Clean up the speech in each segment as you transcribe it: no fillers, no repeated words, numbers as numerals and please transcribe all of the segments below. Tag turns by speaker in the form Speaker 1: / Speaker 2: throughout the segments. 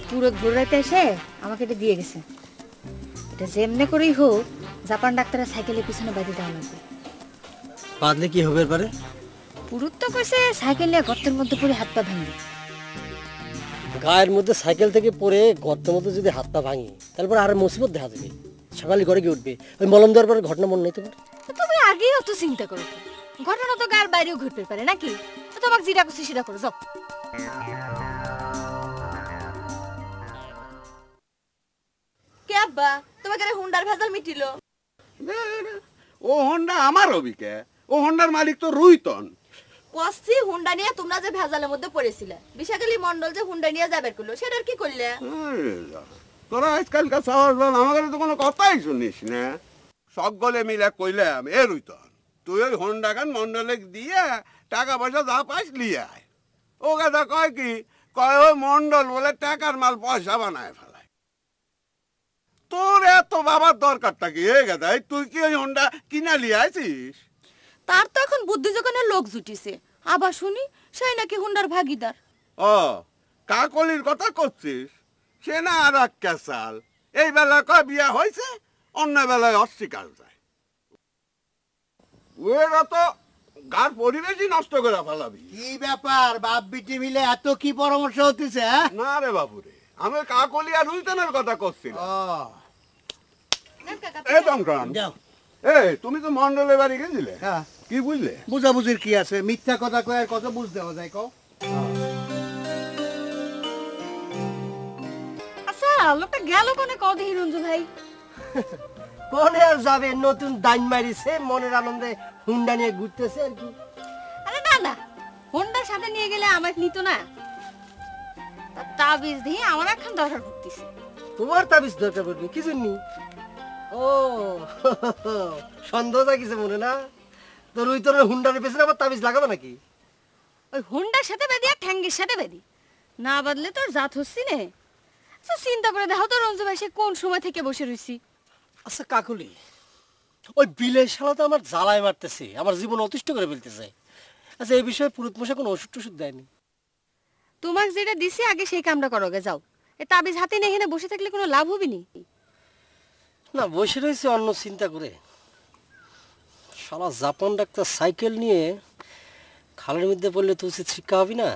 Speaker 1: পুরো ঘুরাইতে এসে আমাকে এটা দিয়ে গেছে। এটা যেমনে করেই হোক জাপান ডাক্তারের সাইকেলের পিছনে বাঁধি দেওয়া লাগবে।
Speaker 2: বাঁধলে কি হবে পারে?
Speaker 1: পুরুত তো কইছে সাইকেল নিয়ে গর্তের মধ্যে পড়ে হাত পা ভাঙবে।
Speaker 2: গায়ের মধ্যে সাইকেল থেকে পড়ে গর্তের মধ্যে যদি হাত পা ভাঙি তারপর আর মুসিবত দেখা যাবে। সকালে ঘরে গিয়ে উঠবে, ওই মলম দেওয়ার পরে ঘটনা মনে নেই তোমার?
Speaker 1: তুমি আগেই অত চিন্তা করো, ঘটনা তো গায়ের বাইরেও ঘটতে পারে নাকি? তোমাকে যেটা করছি সেটা করো, যাও।
Speaker 3: কে আব্বা তোমাকে হুন্ডার ভেজাল মিটিলো?
Speaker 4: ও হোন্ডা আমার হবিকে, ও হোন্ডার মালিক তো রুইতন।
Speaker 3: কসি হুন্ডা নিয়ে তোমরা যে ভেজালের মধ্যে পড়েছিলে, বিশাখালী মন্ডল যে হুন্ডা নিয়ে যাবে করলো, সেটার কি করলে?
Speaker 4: তোরা আজকালকার চাওয়ার আমাকে তো কোনো কথাই শুনিস না। সকলে মিলে কইলাম এ রুইতন তুই ওই হোন্ডা গান মন্ডলে দিয়ে টাকা পয়সা যা পাইস লিয়ে আয়। ও কথা কয় কি, কয় ওই মন্ডল বলে টাকার মাল পয়সা বানায় ফেলায়। তোর এত বাবার দরকারটা কি? এ গাদাই তুই কি ওই হোন্ডা কিনা লিয়ে আইছিস?
Speaker 3: তার তো এখন বুদ্ধি যখন লোক জুটিছে, আবার শুনি সেই নাকি হুন্ডার ভাগিদার।
Speaker 4: ও কাকলির কথা করছিস? সে না আর এক ক্যাসাল। এই বেলা কয় বিয়া হয়েছে, অন্য বেলায় অস্বীকার যায়। ওরা তো গার পরিবেশই নষ্ট করে ফেলাবি।
Speaker 5: কি ব্যাপার বাপ বিটি মিলে এত কি পরামর্শ হতেছে?
Speaker 4: না রে বাবু রে, আমি কাকলি আর রুইতনের কথা করছি। তুমি তো মন্ডলের বাড়ি গেছিলে, কি বুঝলে?
Speaker 5: বুঝাবুঝির কি আছে? মিথ্যা কথা কয় আর কত বুঝ দেওয়া যায় কও?
Speaker 1: আচ্ছা লোকটা গেল কোনে কও দেখি রঞ্জু ভাই।
Speaker 2: কোনে আর যাবে, নতুন দাইন মারিছে, মনের আনন্দে হুন্ডা নিয়ে ঘুরতেছে আর কি।
Speaker 1: আরে না না, হোন্ডার সাথে নিয়ে গেলে আমাকে নিত না। তাবিজ দিয়ে আমার এখন দরকার পড়তেছে।
Speaker 2: তোমার তাবিজ দরকার পড়বে কি জন্য? ও সন্দেহ জাগিছে মনে না? তোর ওই তোর হুন্ডার পেছনে আবার তাবিজ লাগাবে নাকি?
Speaker 1: ওই হোন্ডার সাথে বেঁধি আর ঠ্যাঙ্গের সাথে বেঁধি না বাদলে তোর জাত হচ্ছি নে। আচ্ছা চিন্তা করে দেখো তো রঞ্জু ভাই, সে কোন সময় থেকে বসে রইছি।
Speaker 2: আচ্ছা কাকুলি, ওই বিলের শালা তো আমার জ্বালায় মারতেছে, আমার জীবন অতিষ্ঠ করে ফেলতেছে। আচ্ছা এই বিষয়ে পুরুত মশা কোনো ওষুধ টষুধ দেয়নি?
Speaker 1: তোমাকে যেটা দিছি আগে সেই কামটা করো গে, যাও। এ তাবিজ হাতে নিয়ে এখানে বসে থাকলে কোনো লাভ হবে নি।
Speaker 2: না বসে রয়েছে অন্য চিন্তা করে। শালা জাপান ডাক্তার সাইকেল নিয়ে খালের মধ্যে পড়লে তো উচিত শিক্ষা হবি না?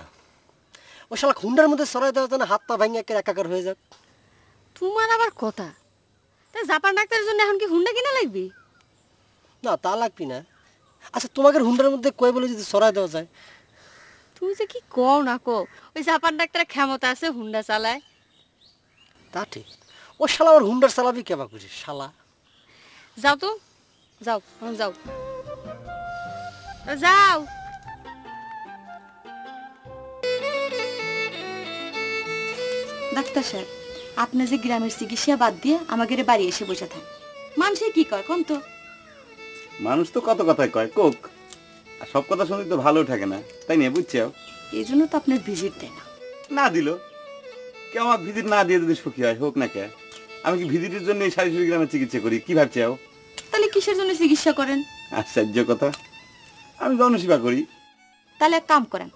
Speaker 2: ও শালা হুন্ডার মধ্যে সরাই দেওয়ার জন্য হাত পা ভাঙে একাকার হয়ে যাক।
Speaker 1: তোমার আবার কথা, তাই জাপান ডাক্তারের জন্য এখন কি হুন্ডা কিনা লাগবে?
Speaker 2: না তা লাগবি না। আচ্ছা তোমাকে হুন্ডার মধ্যে কয়ে বলে যদি সরাই দেওয়া যায়?
Speaker 1: তুমি যে কি কও না কও, ওই জাপান ডাক্তারের ক্ষমতা আছে, হুন্ডা চালায়।
Speaker 2: তা ঠিক, ও শালা ওর হুন্ডার চালাবি কেবা করে শালা।
Speaker 1: যাও তো, যাও যাও যাও।
Speaker 3: ডাক্তার সাহেব, আপনি যে গ্রামের চিকিৎসা বাদ দিয়ে আমাদের বাড়ি এসে বসে থাকেন, মানুষে কি কয় কোন তো?
Speaker 6: মানুষ তো কত কথাই কয় কোক, আর সব কথা শুনতে তো ভালো থাকে না, তাই নিয়ে বুঝছো?
Speaker 3: এই জন্য তো আপনার ভিজিট দেয় না।
Speaker 6: না দিল কেউ আমাকে ভিজিট না দিয়ে যদি সুখী হয় হোক না কে? আমি কি ভিজিটের জন্য এই ৪০ গ্রামের চিকিৎসা করি? কি ভাবছো?
Speaker 3: তাহলে কিসের জন্য চিকিৎসা করেন?
Speaker 6: আশ্চর্য কথা, আমি জনসেবা করি।
Speaker 3: তাহলে এক কাম করেন,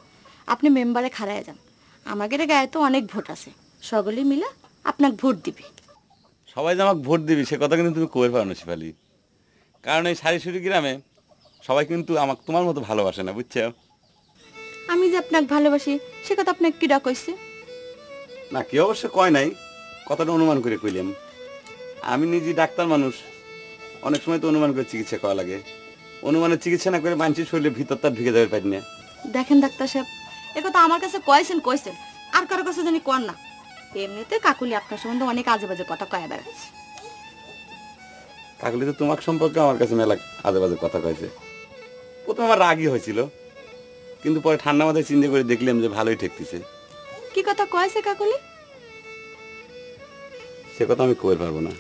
Speaker 3: আপনি মেম্বারে খাড়ায় যান। আমাদের গায়ে তো অনেক ভোট আছে, সকলে মিলে আপনাকে ভোট দিবে।
Speaker 6: সবাই যে আমাকে ভোট দিবি সে কথা কিন্তু তুমি কই পারো না শিফালি, কারণ এই ৪০ গ্রামে সবাই কিন্তু আমাকে তোমার মতো ভালোবাসে না, বুঝছো?
Speaker 3: আমি যে আপনাকে ভালোবাসি সে কথা আপনাকে কিডা কইছে?
Speaker 6: না কেউ অবশ্য কয় নাই, কথাটা অনুমান করে কইলাম। আমি নিজে ডাক্তার মানুষ, অনেক সময় তো অনুমান করে চিকিৎসা করা লাগে। অনুমানের চিকিৎসা না করে মানুষের শরীরে ভিতরটা ঢুকে যাবে পারি না।
Speaker 3: দেখেন ডাক্তার সাহেব, একথা আমার কাছে কইছেন আর কারো কাছে জানি কর না। এমনিতে কাকুলি আপনার সম্বন্ধে অনেক আজে বাজে কথা কয়ে বেড়াচ্ছে।
Speaker 6: কাকুলি তো তোমার সম্পর্কে আমার কাছে মেলা আজে বাজে কথা কয়েছে। প্রথমে আমার রাগই হয়েছিল, কিন্তু পরে ঠান্ডা মাথায় চিন্তা করে দেখলাম যে ভালোই ঠেকতেছে।
Speaker 3: কি কথা কয়েছে কাকুলি?
Speaker 6: সে কথা আমি কইতে পারবো না।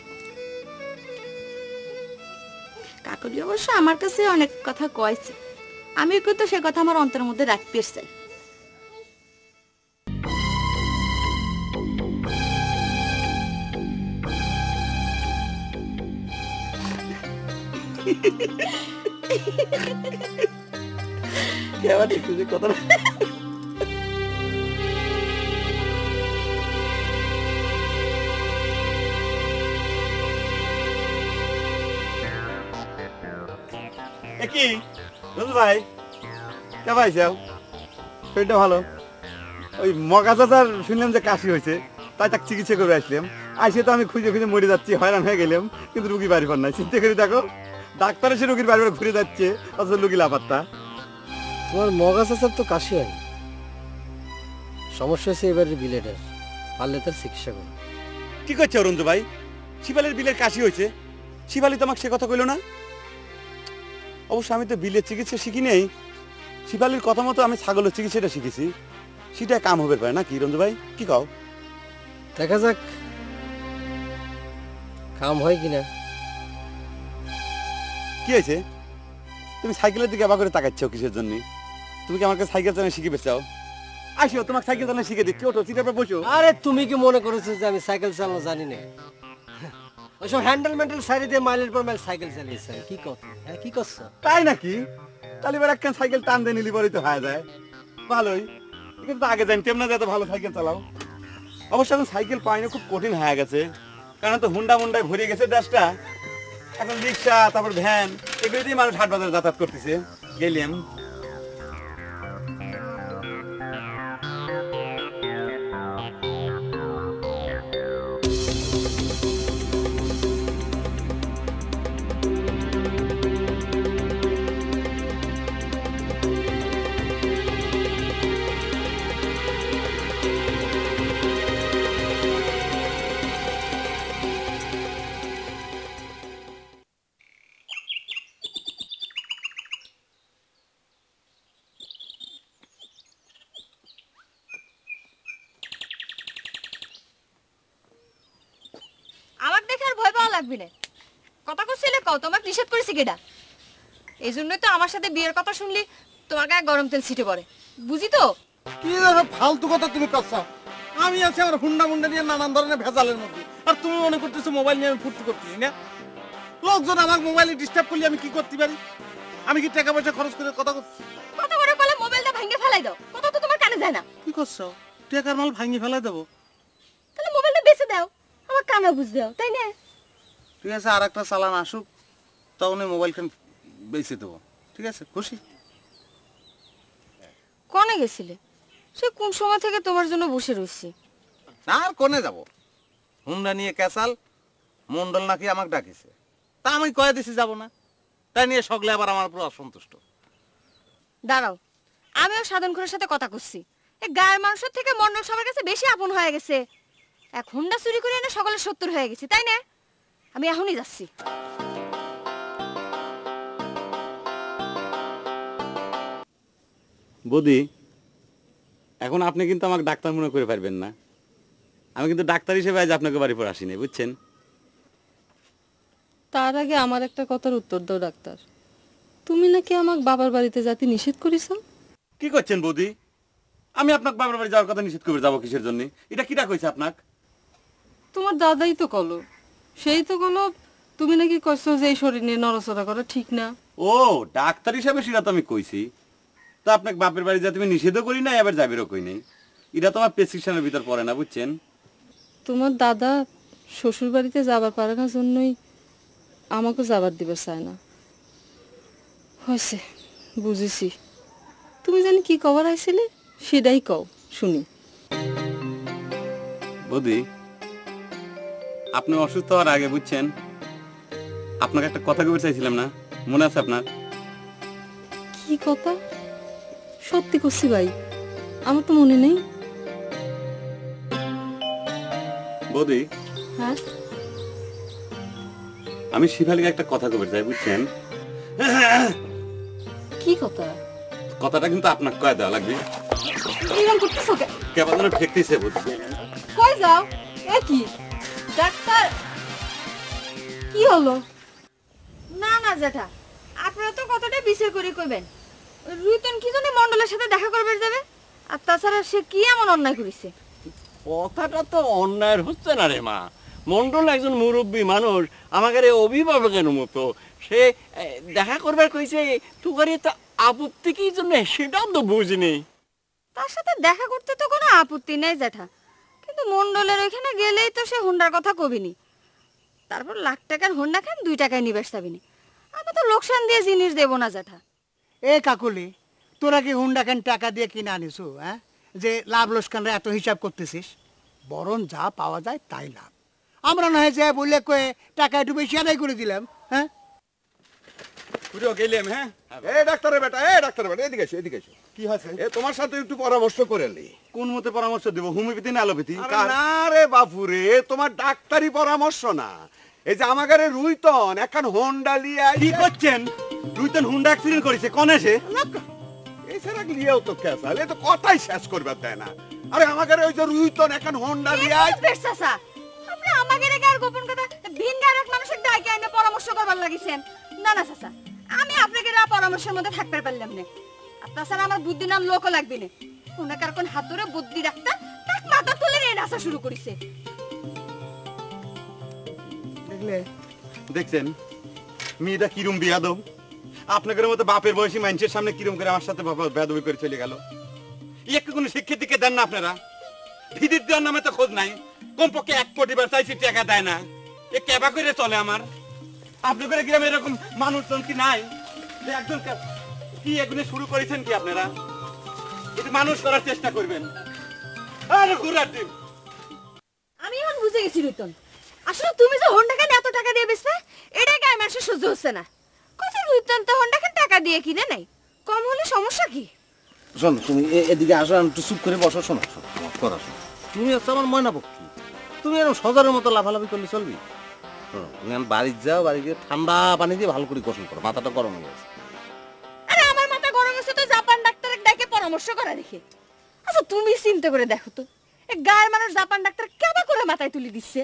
Speaker 3: কাকুলি অবশ্য আমার কাছে অনেক কথা কয়েছে, আমি কিন্তু সে কথা আমার অন্তরের মধ্যে রাখতে চাই।
Speaker 6: আবার একটু যে কথা কি রঞ্জু ভাই কে পাইছাও? শরীরটা ভালো? ওই মগা চাচার শুনলাম যে কাশি হয়েছে, তাই তাকে চিকিৎসা করে আসলাম। আইসে তো আমি খুঁজে খুঁজে মরে যাচ্ছি, হয়রান হয়ে গেলাম, কিন্তু রুগী বাড়ি পার নাই। চিন্তা করে দেখো, ডাক্তার এসে রুগীর বাড়ি ঘুরে যাচ্ছে, অথচ রুগী লাপাত্তা।
Speaker 2: তোমার মগা চাচার তো কাশি হয়, সমস্যা হয়েছে এবারে বিলেটের, পারলে তার চিকিৎসা করো।
Speaker 6: কি করছে রঞ্জু ভাই? শিবালের বিলের কাশি হয়েছে, শিবালি তো আমাকে সে কথা কইল না। অবশ্য আমি তো বিলের চিকিৎসা শিখি নেই, শিবালির কথা মতো আমি ছাগলের চিকিৎসাটা শিখেছি। সেটা কাম হবে পারে না কি রঞ্জু ভাই, কি কও?
Speaker 2: দেখা যাক কাম হয় কিনা।
Speaker 6: কি হয়েছে? তুমি সাইকেলের দিকে আবার করে তাকাচ্ছ কিসের জন্য? তুমি কি আমাকে সাইকেল চালানো শিখিবে চাও? আসো, তোমাকে সাইকেল চালানো শিখে দিচ্ছি, ওঠো, সিটের উপর বসো।
Speaker 2: আরে তুমি কি মনে করেছো যে আমি সাইকেল চালানো জানি না? ওইসব হ্যান্ডেল ম্যান্ডেল সাইডে দিয়ে মাইলের পর মাইল সাইকেল চালিয়েছে। কি কথা, হ্যাঁ কি করছো?
Speaker 6: তাই নাকি? তাহলে এবার একখান সাইকেল টান দিয়ে নিলি পরেই তো হয়ে যায়। ভালোই, কিন্তু আগে জানতাম না যে এত ভালো সাইকেল চালাও। অবশ্য এখন সাইকেল পাইনি খুব কঠিন হয়ে গেছে, কারণ তো হুন্ডা মুন্ডায় ভরে গেছে দেশটা। এখন রিক্সা, তারপর ভ্যান, এগুলো দিয়ে মানুষ হাট বাজারে যাতায়াত করতেছে। গেলাম
Speaker 3: আমার দেখে আর ভয় পাওয়া লাগবে না। কথা কইছিলে কও, তোমাকে নিষেধ করেছি কেডা? এই জন্যই তো আমার সাথে বিয়ের কথা শুনলি তোমার গায়ে গরম তেল ছিটে পড়ে, বুঝি তো?
Speaker 5: কি ধরো ফালতু কথা তুমি করছো? আমি আছি আমার হুন্ডা মুন্ডা নিয়ে নানান ধরনের ভেজালের মধ্যে, আর তুমি মনে করতেছো মোবাইল নিয়ে আমি ফুর্তি করতেছি না? লোকজন আমার মোবাইলে ডিস্টার্ব করলে আমি কি করতে পারি? আমি কি টাকা পয়সা খরচ করে কথা করছি?
Speaker 3: কত করে বলে মোবাইলটা ভেঙে ফেলাই দাও, কথা তো তোমার কানে যায় না।
Speaker 5: কি করছো? টাকার মাল ভাঙি ফেলাই দেবো?
Speaker 3: তাহলে মোবাইলটা বেচে দাও, আমার কানে বুঝ দাও, তাই না?
Speaker 5: ঠিক আছে, আর একটা চালান আসুক, তখন ওই মোবাইলখান বেচে দেবো। ঠিক আছে, খুশি?
Speaker 3: কনে গেছিলে? সে কোন সময় থেকে তোমার জন্য বসে রয়েছি।
Speaker 5: আর কোনে যাব? হুন্ডা নিয়ে ক্যাসাল, মন্ডল নাকি আমাকে ডাকিছে, তা আমি কয়ে দিছি যাব না, তাই নিয়ে সকলে আবার আমার পুরো অসন্তুষ্ট।
Speaker 3: দাঁড়াও, আমিও সাধন ঘরের সাথে কথা করছি। এই গায়ের মানুষের থেকে মন্ডল সবার কাছে বেশি আপন হয়ে গেছে। এক হুন্ডা চুরি করে এনে সকলের 70 হয়ে গেছে, তাই না? আমি এখনই যাচ্ছি।
Speaker 6: বৌদি, এখন আপনি কিন্তু আমাকে ডাক্তার মনে করে পারবেন না। আমি কিন্তু ডাক্তার হিসেবে আজ আপনাকে বাড়ি পর আসিনি, বুঝছেন?
Speaker 7: তার আগে আমার একটা কথার উত্তর দাও ডাক্তার। তুমি নাকি আমাকে বাবার বাড়িতে যেতে নিষেধ করিস?
Speaker 6: কি করছেন বৌদি? আমি আপনাকে বাবার বাড়ি যাওয়ার কথা নিষেধ করে যাবো কিসের জন্য? এটা কিটা কইছে আপনাকে?
Speaker 7: তোমার দাদাই তো কলো, সেই তো কলো তুমি নাকি কইছো যে এই শরীর নিয়ে নড়াচড়া করা ঠিক না।
Speaker 6: ও, ডাক্তার হিসাবে সেটা তো আমি কইছি। তা আপনাকে বাপের বাড়ি যাতে আমি নিষেধও করি না, এবার যাবেরও কই নাই। এটা তো আমার প্রেসক্রিপশনের ভিতর পড়ে না, বুঝছেন?
Speaker 7: তোমার দাদা শ্বশুর বাড়িতে যাবার পারে না জন্যই আমাকে যাবার দিবে চায় না। হয়েছে, বুঝেছি। তুমি জানি কি কবার আইছিলে, সেটাই কও শুনি।
Speaker 6: বৌদি, আপনি অসুস্থ হওয়ার আগে, বুঝছেন, আপনাকে একটা কথা কইতে চাইছিলাম না, মনে আছে আপনার?
Speaker 7: কি কথা? সত্যি করছি ভাই, আমার তো মনে নেই।
Speaker 6: বৌদি,
Speaker 7: হ্যাঁ,
Speaker 6: আমি শিফালিকে একটা কথা কইতে চাই, বুঝছেন?
Speaker 7: কি কথা?
Speaker 6: কথাটা কিন্তু আপনাকে কয়ে দেওয়া লাগবে।
Speaker 3: এরকম করতেছো কেন?
Speaker 6: কেবল যেন ঠেকতেছে, বুঝছি।
Speaker 3: কই যাও? এ কি ডাক্তার? কি হলো? না না জেঠা, আপনারা তো কতটা বিচার করে কইবেন। রুইতন কি জন্য মন্ডলের সাথে দেখা করবে যাবে? আর তাছাড়া সে কি এমন অন্যায় করেছে?
Speaker 8: কথাটা তো অন্যায় হচ্ছে না রে মা। মন্ডল একজন মুরব্বী মানুষ, আমাদের অভিভাবকের মতো। সে দেখা করবার কইছে, তুই আপত্তি কি জন্য সেটাও তো বুঝিনি।
Speaker 3: তার সাথে দেখা করতে তো কোনো আপত্তি নেই জ্যাঠা, কিন্তু মন্ডলের ওইখানে গেলেই তো সে হুন্ডার কথা কবিনি। তারপর লাখ টাকার হুন্ডা খান 2 টাকায় নিবেশ যাবিনি। আমি তো লোকসান দিয়ে জিনিস দেবো না জ্যাঠা।
Speaker 9: এ কাকুলি, তোরা কি হুন্ডা খান টাকা দিয়ে কিনে আনিস? হ্যাঁ, যে লাভ লোকসানরা এত হিসাব করতেছিস? বরং যা পাওয়া যায় তাই লাভ। আমরা না হয় যে বললে কয়ে টাকা একটু বেশি আদায় করে দিলাম। হ্যাঁ
Speaker 6: গেলাম। হ্যাঁ
Speaker 4: এ ডাক্তারের বেটা, এদিকে এসো, এদিকে এসো।
Speaker 5: কি হয়েছে?
Speaker 4: এ তোমার সাথে একটু পরামর্শ করে নি।
Speaker 6: কোন মতে পরামর্শ দেবো, হোমিওপ্যাথি না অ্যালোপ্যাথি?
Speaker 4: আরে না রে বাপুরে, তোমার ডাক্তারি পরামর্শ না। এই যে আমাদের রুইতন এখন হোন্ডা লিয়ে
Speaker 6: কি করছেন? রুইতন হুন্ডা অ্যাক্সিডেন্ট করেছে, কোন এসে?
Speaker 4: এছাড়া লিয়েও তো খেসাল, এ তো কথাই শেষ করবে দেয় না। আরে আমাদের ওই যে রুইতন এখন হোন্ডা লিয়ে
Speaker 3: চাচা, আপনি আমাকে রেখে আর গোপন কথা ভিন্গার এক মানুষের ডাইকে এনে পরামর্শ করবার লাগিছেন? না না চাচা, আমি আপনাকে আর পরামর্শের মধ্যে থাকতে পারলাম না। তাছাড়া আমার বুদ্ধি নাম লোকও লাগবে না। ওনাকার কোন হাত ধরে বুদ্ধি রাখতা তাক মাথা তুলে নিয়ে নাচা শুরু করেছে।
Speaker 9: দেখলে?
Speaker 6: দেখছেন মেয়েটা কিরম বিয়াদব। আপনাদের মতো বাপের বয়সী মানুষের সামনে কিরম করে আমার সাথে বেয়াদবি করে চলে গেল। একটু কোনো শিক্ষিত দিকে দেন না আপনারা? ভিদির দেওয়ার নামে তো খোঁজ নাই। কমপক্ষে 1 কোটি বার চাইছি, টাকা দেয় না। এ কেবা করে চলে আমার। আপনাদের গ্রামে এরকম মানুষজন কি নাই যে একজন কি এগুলো শুরু করেছেন কি আপনারা? একটু মানুষ করার চেষ্টা করবেন। আরে ঘোরার ডিম।
Speaker 3: আমি এখন বুঝে গেছি রুতন, আসলে তুমি যে হোন্ডা খান এত টাকা দিয়ে বেচবে এটা গায়ে মানুষের সহ্য হচ্ছে না। কোথায় রুতন তো হোন্ডা খান টাকা দিয়ে কিনে নাই, কম হলে সমস্যা কি?
Speaker 5: শোনো, তুমি এদিকে আসো, একটু চুপ করে বসো। শোনো কথা শোনো, তুমি হচ্ছে আমার ময়না পক্ষী। তুমি এরকম সজারের মতো লাফালাফি করলে চলবি? শোনো, তুমি এখন বাড়ি যাও, বাড়ি গিয়ে ঠান্ডা পানি দিয়ে ভালো করে গোসল করো, মাথাটা গরম হয়ে গেছে।
Speaker 3: আরে আমার মাথা গরম হচ্ছে তো জাপান ডাক্তারের ডাকে পরামর্শ করা দেখে। আচ্ছা তুমি চিন্তা করে দেখো তো, এই গায়ের মানুষ জাপান ডাক্তার কেবা করে মাথায় তুলে দিচ্ছে।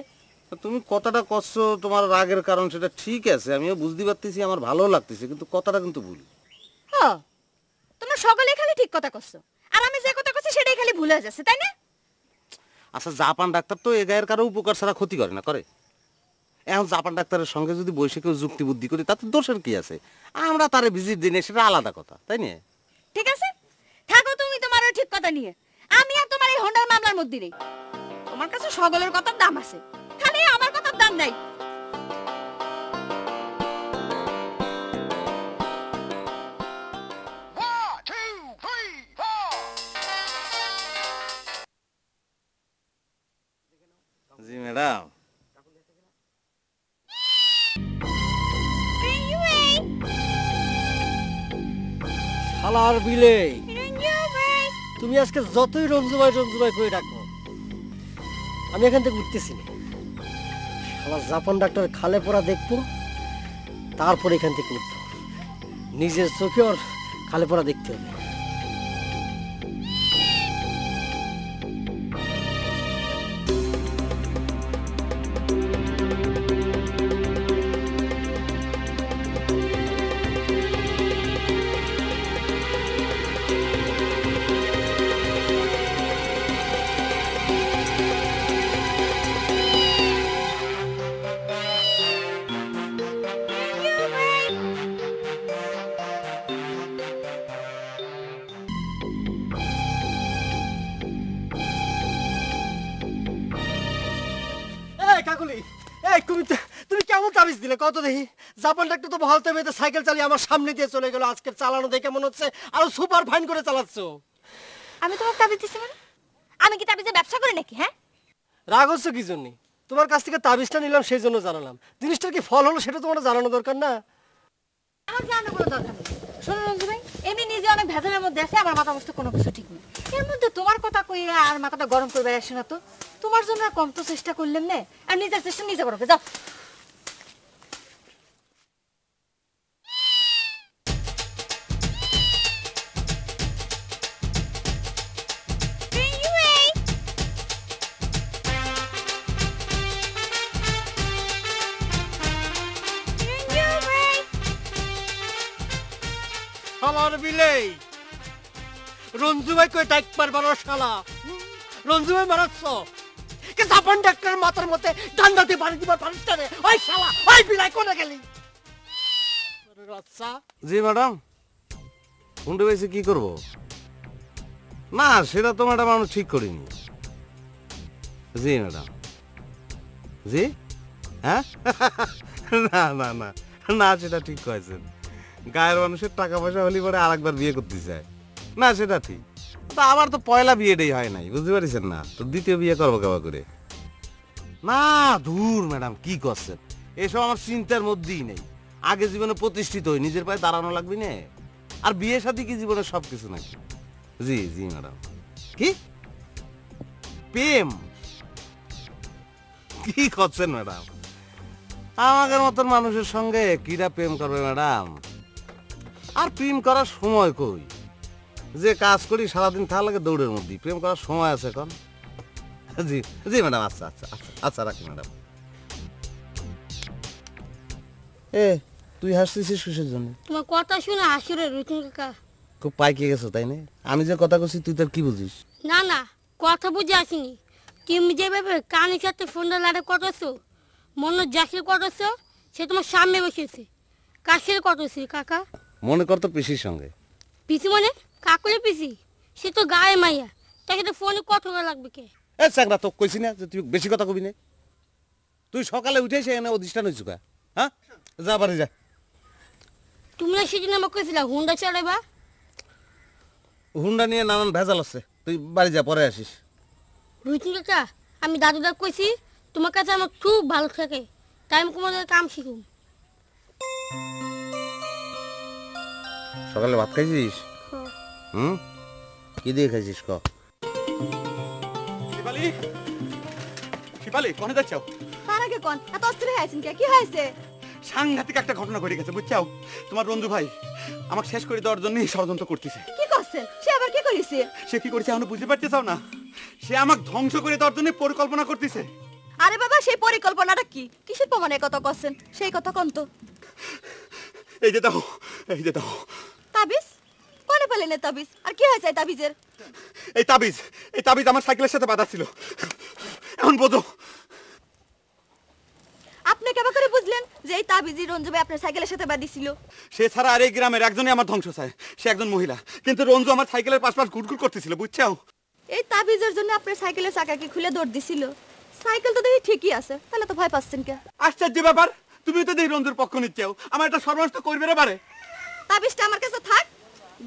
Speaker 5: তুমি কথাটা করছো তোমার রাগের কারণ, সেটা ঠিক আছে, আমিও বুঝতে পারতেছি, আমার ভালো লাগতেছে, কিন্তু কথাটা কিন্তু ভুল।
Speaker 3: হ্যাঁ, তোমরা সকলে খালি ঠিক কথা করছো, আর আমি যে কথা করছি সেটাই খালি ভুলে যাচ্ছে, তাই না?
Speaker 5: আচ্ছা, জাপান ডাক্তার তো এ গায়ের কারো উপকার ছাড়া ক্ষতি করে না, করে? এখন জাপান ডাক্তারের সঙ্গে যদি বসে কেউ যুক্তি বুদ্ধি করি তাতে দোষের কি আছে? আমরা তারে ভিজিট দিই না, সেটা আলাদা কথা, তাই না?
Speaker 3: ঠিক আছে, থাকো তুমি তোমার ওই ঠিক কথা নিয়ে। আমি আর তোমার এই হোন্ডার মামলার মধ্যে নেই। তোমার কাছে সকলের কথার দাম আছে, খালি আমার কথার দাম নাই।
Speaker 5: জি ম্যাডাম।
Speaker 2: শালার বিলে, তুমি আজকে যতই রঞ্জু ভাই করে ডাকো, আমি এখান থেকে উঠতেছি না। শালা জাপান ডাক্তার খালে পড়া দেখবো, তারপর এখান থেকে উঠবো। নিজের চোখে ওর খালে পড়া দেখতে হবে। তুমি কেমন তাবিজ দিলে কত দেখি? জাপান ডাক্তার তো বহালতে মেয়েতে সাইকেল চালিয়ে আমার সামনে দিয়ে চলে গেল। আজকে চালানো দেখে মনে হচ্ছে আরো সুপার ফাইন করে চালাচ্ছ।
Speaker 3: আমি তোমাকে তাবিজ দিছি মানে? আমি কি তাবিজে ব্যবসা করি নাকি? হ্যাঁ,
Speaker 2: রাগ হচ্ছে কি জন্য? তোমার কাছ থেকে তাবিজটা নিলাম সেই জন্য জানালাম। জিনিসটার কি ফল হলো সেটা তোমার জানানো দরকার না?
Speaker 3: আমার জানার কোনো দরকার নেই। শোনো রঞ্জু ভাই, এমনি নিজে অনেক ভেজালের মধ্যে আছে, আমার মাথা মস্ত কোনো কিছু ঠিক নেই। এর মধ্যে তোমার কথা কই আর মাথাটা গরম করে বেড়াচ্ছি না তো। তোমার জন্য আর কম তো চেষ্টা করলেন না, আর নিজের চেষ্টা নিজে করো। যাও।
Speaker 2: শালার বিলেই, রঞ্জু ভাই কই টাইক মারবার শালা? রঞ্জু ভাই মারাচ্ছ কে? জাপান ডাক্তার মাথার মধ্যে ডান্ডাতে বাড়ি দিবার পারিসটা রে? ওই শালা, ওই বিলাই কোনে গেলি? আচ্ছা
Speaker 5: জি ম্যাডাম। হুন্ডা বেশি কি করব? না সেটা তো ম্যাডাম আমি ঠিক করিনি। জি ম্যাডাম। জি হ্যাঁ না না না না সেটা ঠিক কয়েছেন। গায়ের মানুষের টাকা পয়সা হলে পরে আরেকবার বিয়ে করতে চায় না, সেটা ঠিক। তা আমার তো পয়লা বিয়েটাই হয় নাই, বুঝতে পারছেন না? তো দ্বিতীয় বিয়ে করবো কেবা করে? না দূর ম্যাডাম, কি করছেন? এসব আমার চিন্তার মধ্যেই নেই। আগে জীবনে প্রতিষ্ঠিত হই, নিজের পায়ে দাঁড়ানো লাগবে না। আর বিয়ে শাদী কি জীবনে সবকিছু নাকি? জি জি ম্যাডাম। কি প্রেম? কি করছেন ম্যাডাম? আমাদের মতন মানুষের সঙ্গে কিরা প্রেম করবে ম্যাডাম? আর প্রেম করার সময় কই? যে কাজ করি সারাদিন থাকা লাগে দৌড়ের মধ্যে, প্রেম করার সময় আছে এখন? জি জি ম্যাডাম। আচ্ছা আচ্ছা আচ্ছা আচ্ছা রাখি ম্যাডাম। এ তুই হাসতেছিস কিসের জন্য?
Speaker 10: তোমার কথা শুনে হাসি রে রুচিন কাকা।
Speaker 5: খুব পাইকে গেছো তাই না? আমি যে কথা কইছি তুই তার কি বুঝিস?
Speaker 10: না না, কথা বুঝে আসিনি। তুমি যেভাবে কানের সাথে ফোনটা লাড়ে কটাছো, মনে যাকে কটাছো, সে তোমার সামনে বসেছে। কাছের কটাছি কাকা?
Speaker 5: মনে কর তো পিসির সঙ্গে।
Speaker 10: পিসি মানে কাকুলে পিসি? সে তো গায়ে মাইয়া, তাকে তো ফোনে কত লাগবে কে?
Speaker 5: এ চাকরা তো কইছি না যে তুই বেশি কথা কবি না। তুই সকালে উঠে এসে এনে অধিষ্ঠান হয়েছু কা? হ্যাঁ যা বাড়ি যা।
Speaker 10: তুমি না সেদিন আমাকে কইছিলা হুন্ডা চালাইবা?
Speaker 5: হুন্ডা নিয়ে নানান ভেজাল আছে, তুই বাড়ি যা, পরে আসিস।
Speaker 10: রুচিন কাকা, আমি দাদুদা কইছি তোমার কাছে আমার খুব ভালো থাকে, তাই আমি তোমাদের কাম শিখুম।
Speaker 5: সকালে ভাত খাইছিস? হুম কি দিয়ে খাইছিস ক?
Speaker 6: শিপালি, শিপালি কোনে যাচ্ছ?
Speaker 3: তার আগে কোন এত অস্থির হয়ে আছেন কে? কি হয়েছে?
Speaker 6: সাংঘাতিক একটা ঘটনা ঘটে গেছে বুঝছো? তোমার বন্ধু ভাই আমাকে শেষ করে দেওয়ার জন্য ষড়যন্ত্র করতেছে।
Speaker 3: কি করছেন? সে আবার কি করেছে?
Speaker 6: সে কি করেছে এখনো বুঝতে পারতেছাও না? সে আমাকে ধ্বংস করে দেওয়ার জন্য পরিকল্পনা করতেছে।
Speaker 3: আরে বাবা, সেই পরিকল্পনাটা কি? কিসের প্রমাণের কথা করছেন? সেই কথা কোন তো?
Speaker 6: এই যে দাও, এই যে দাও
Speaker 3: তাবিজ। কোনে পেলেন এই তাবিজ? আর কি হয়েছে এই তাবিজের?
Speaker 6: এই তাবিজ, এই তাবিজ আমার সাইকেলের সাথে বাঁধা ছিল। এখন বোঝো।
Speaker 3: আপনি কেমন করে বুঝলেন যে এই তাবিজই রঞ্জু ভাই আপনার সাইকেলের সাথে বাঁধিছিল?
Speaker 6: সে ছাড়া আর এই গ্রামের একজনই আমার ধ্বংস চায়, সে একজন মহিলা। কিন্তু রঞ্জু আমার সাইকেলের পাশপাশ ঘুরঘুর করতেছিল বুঝছো?
Speaker 3: এই তাবিজের জন্য আপনার সাইকেলের চাকা কি খুলে দৌড় দিছিল? সাইকেল তো দেখি ঠিকই আছে, তাহলে তো ভয় পাচ্ছেন কে?
Speaker 6: আশ্চর্য ব্যাপার, তুমি তো দেখি রঞ্জুর পক্ষ নিচ্ছেও। আমার একটা সর্বনাশ তো করবে না পারে।
Speaker 3: তাবিজটা আমার কাছে থাক।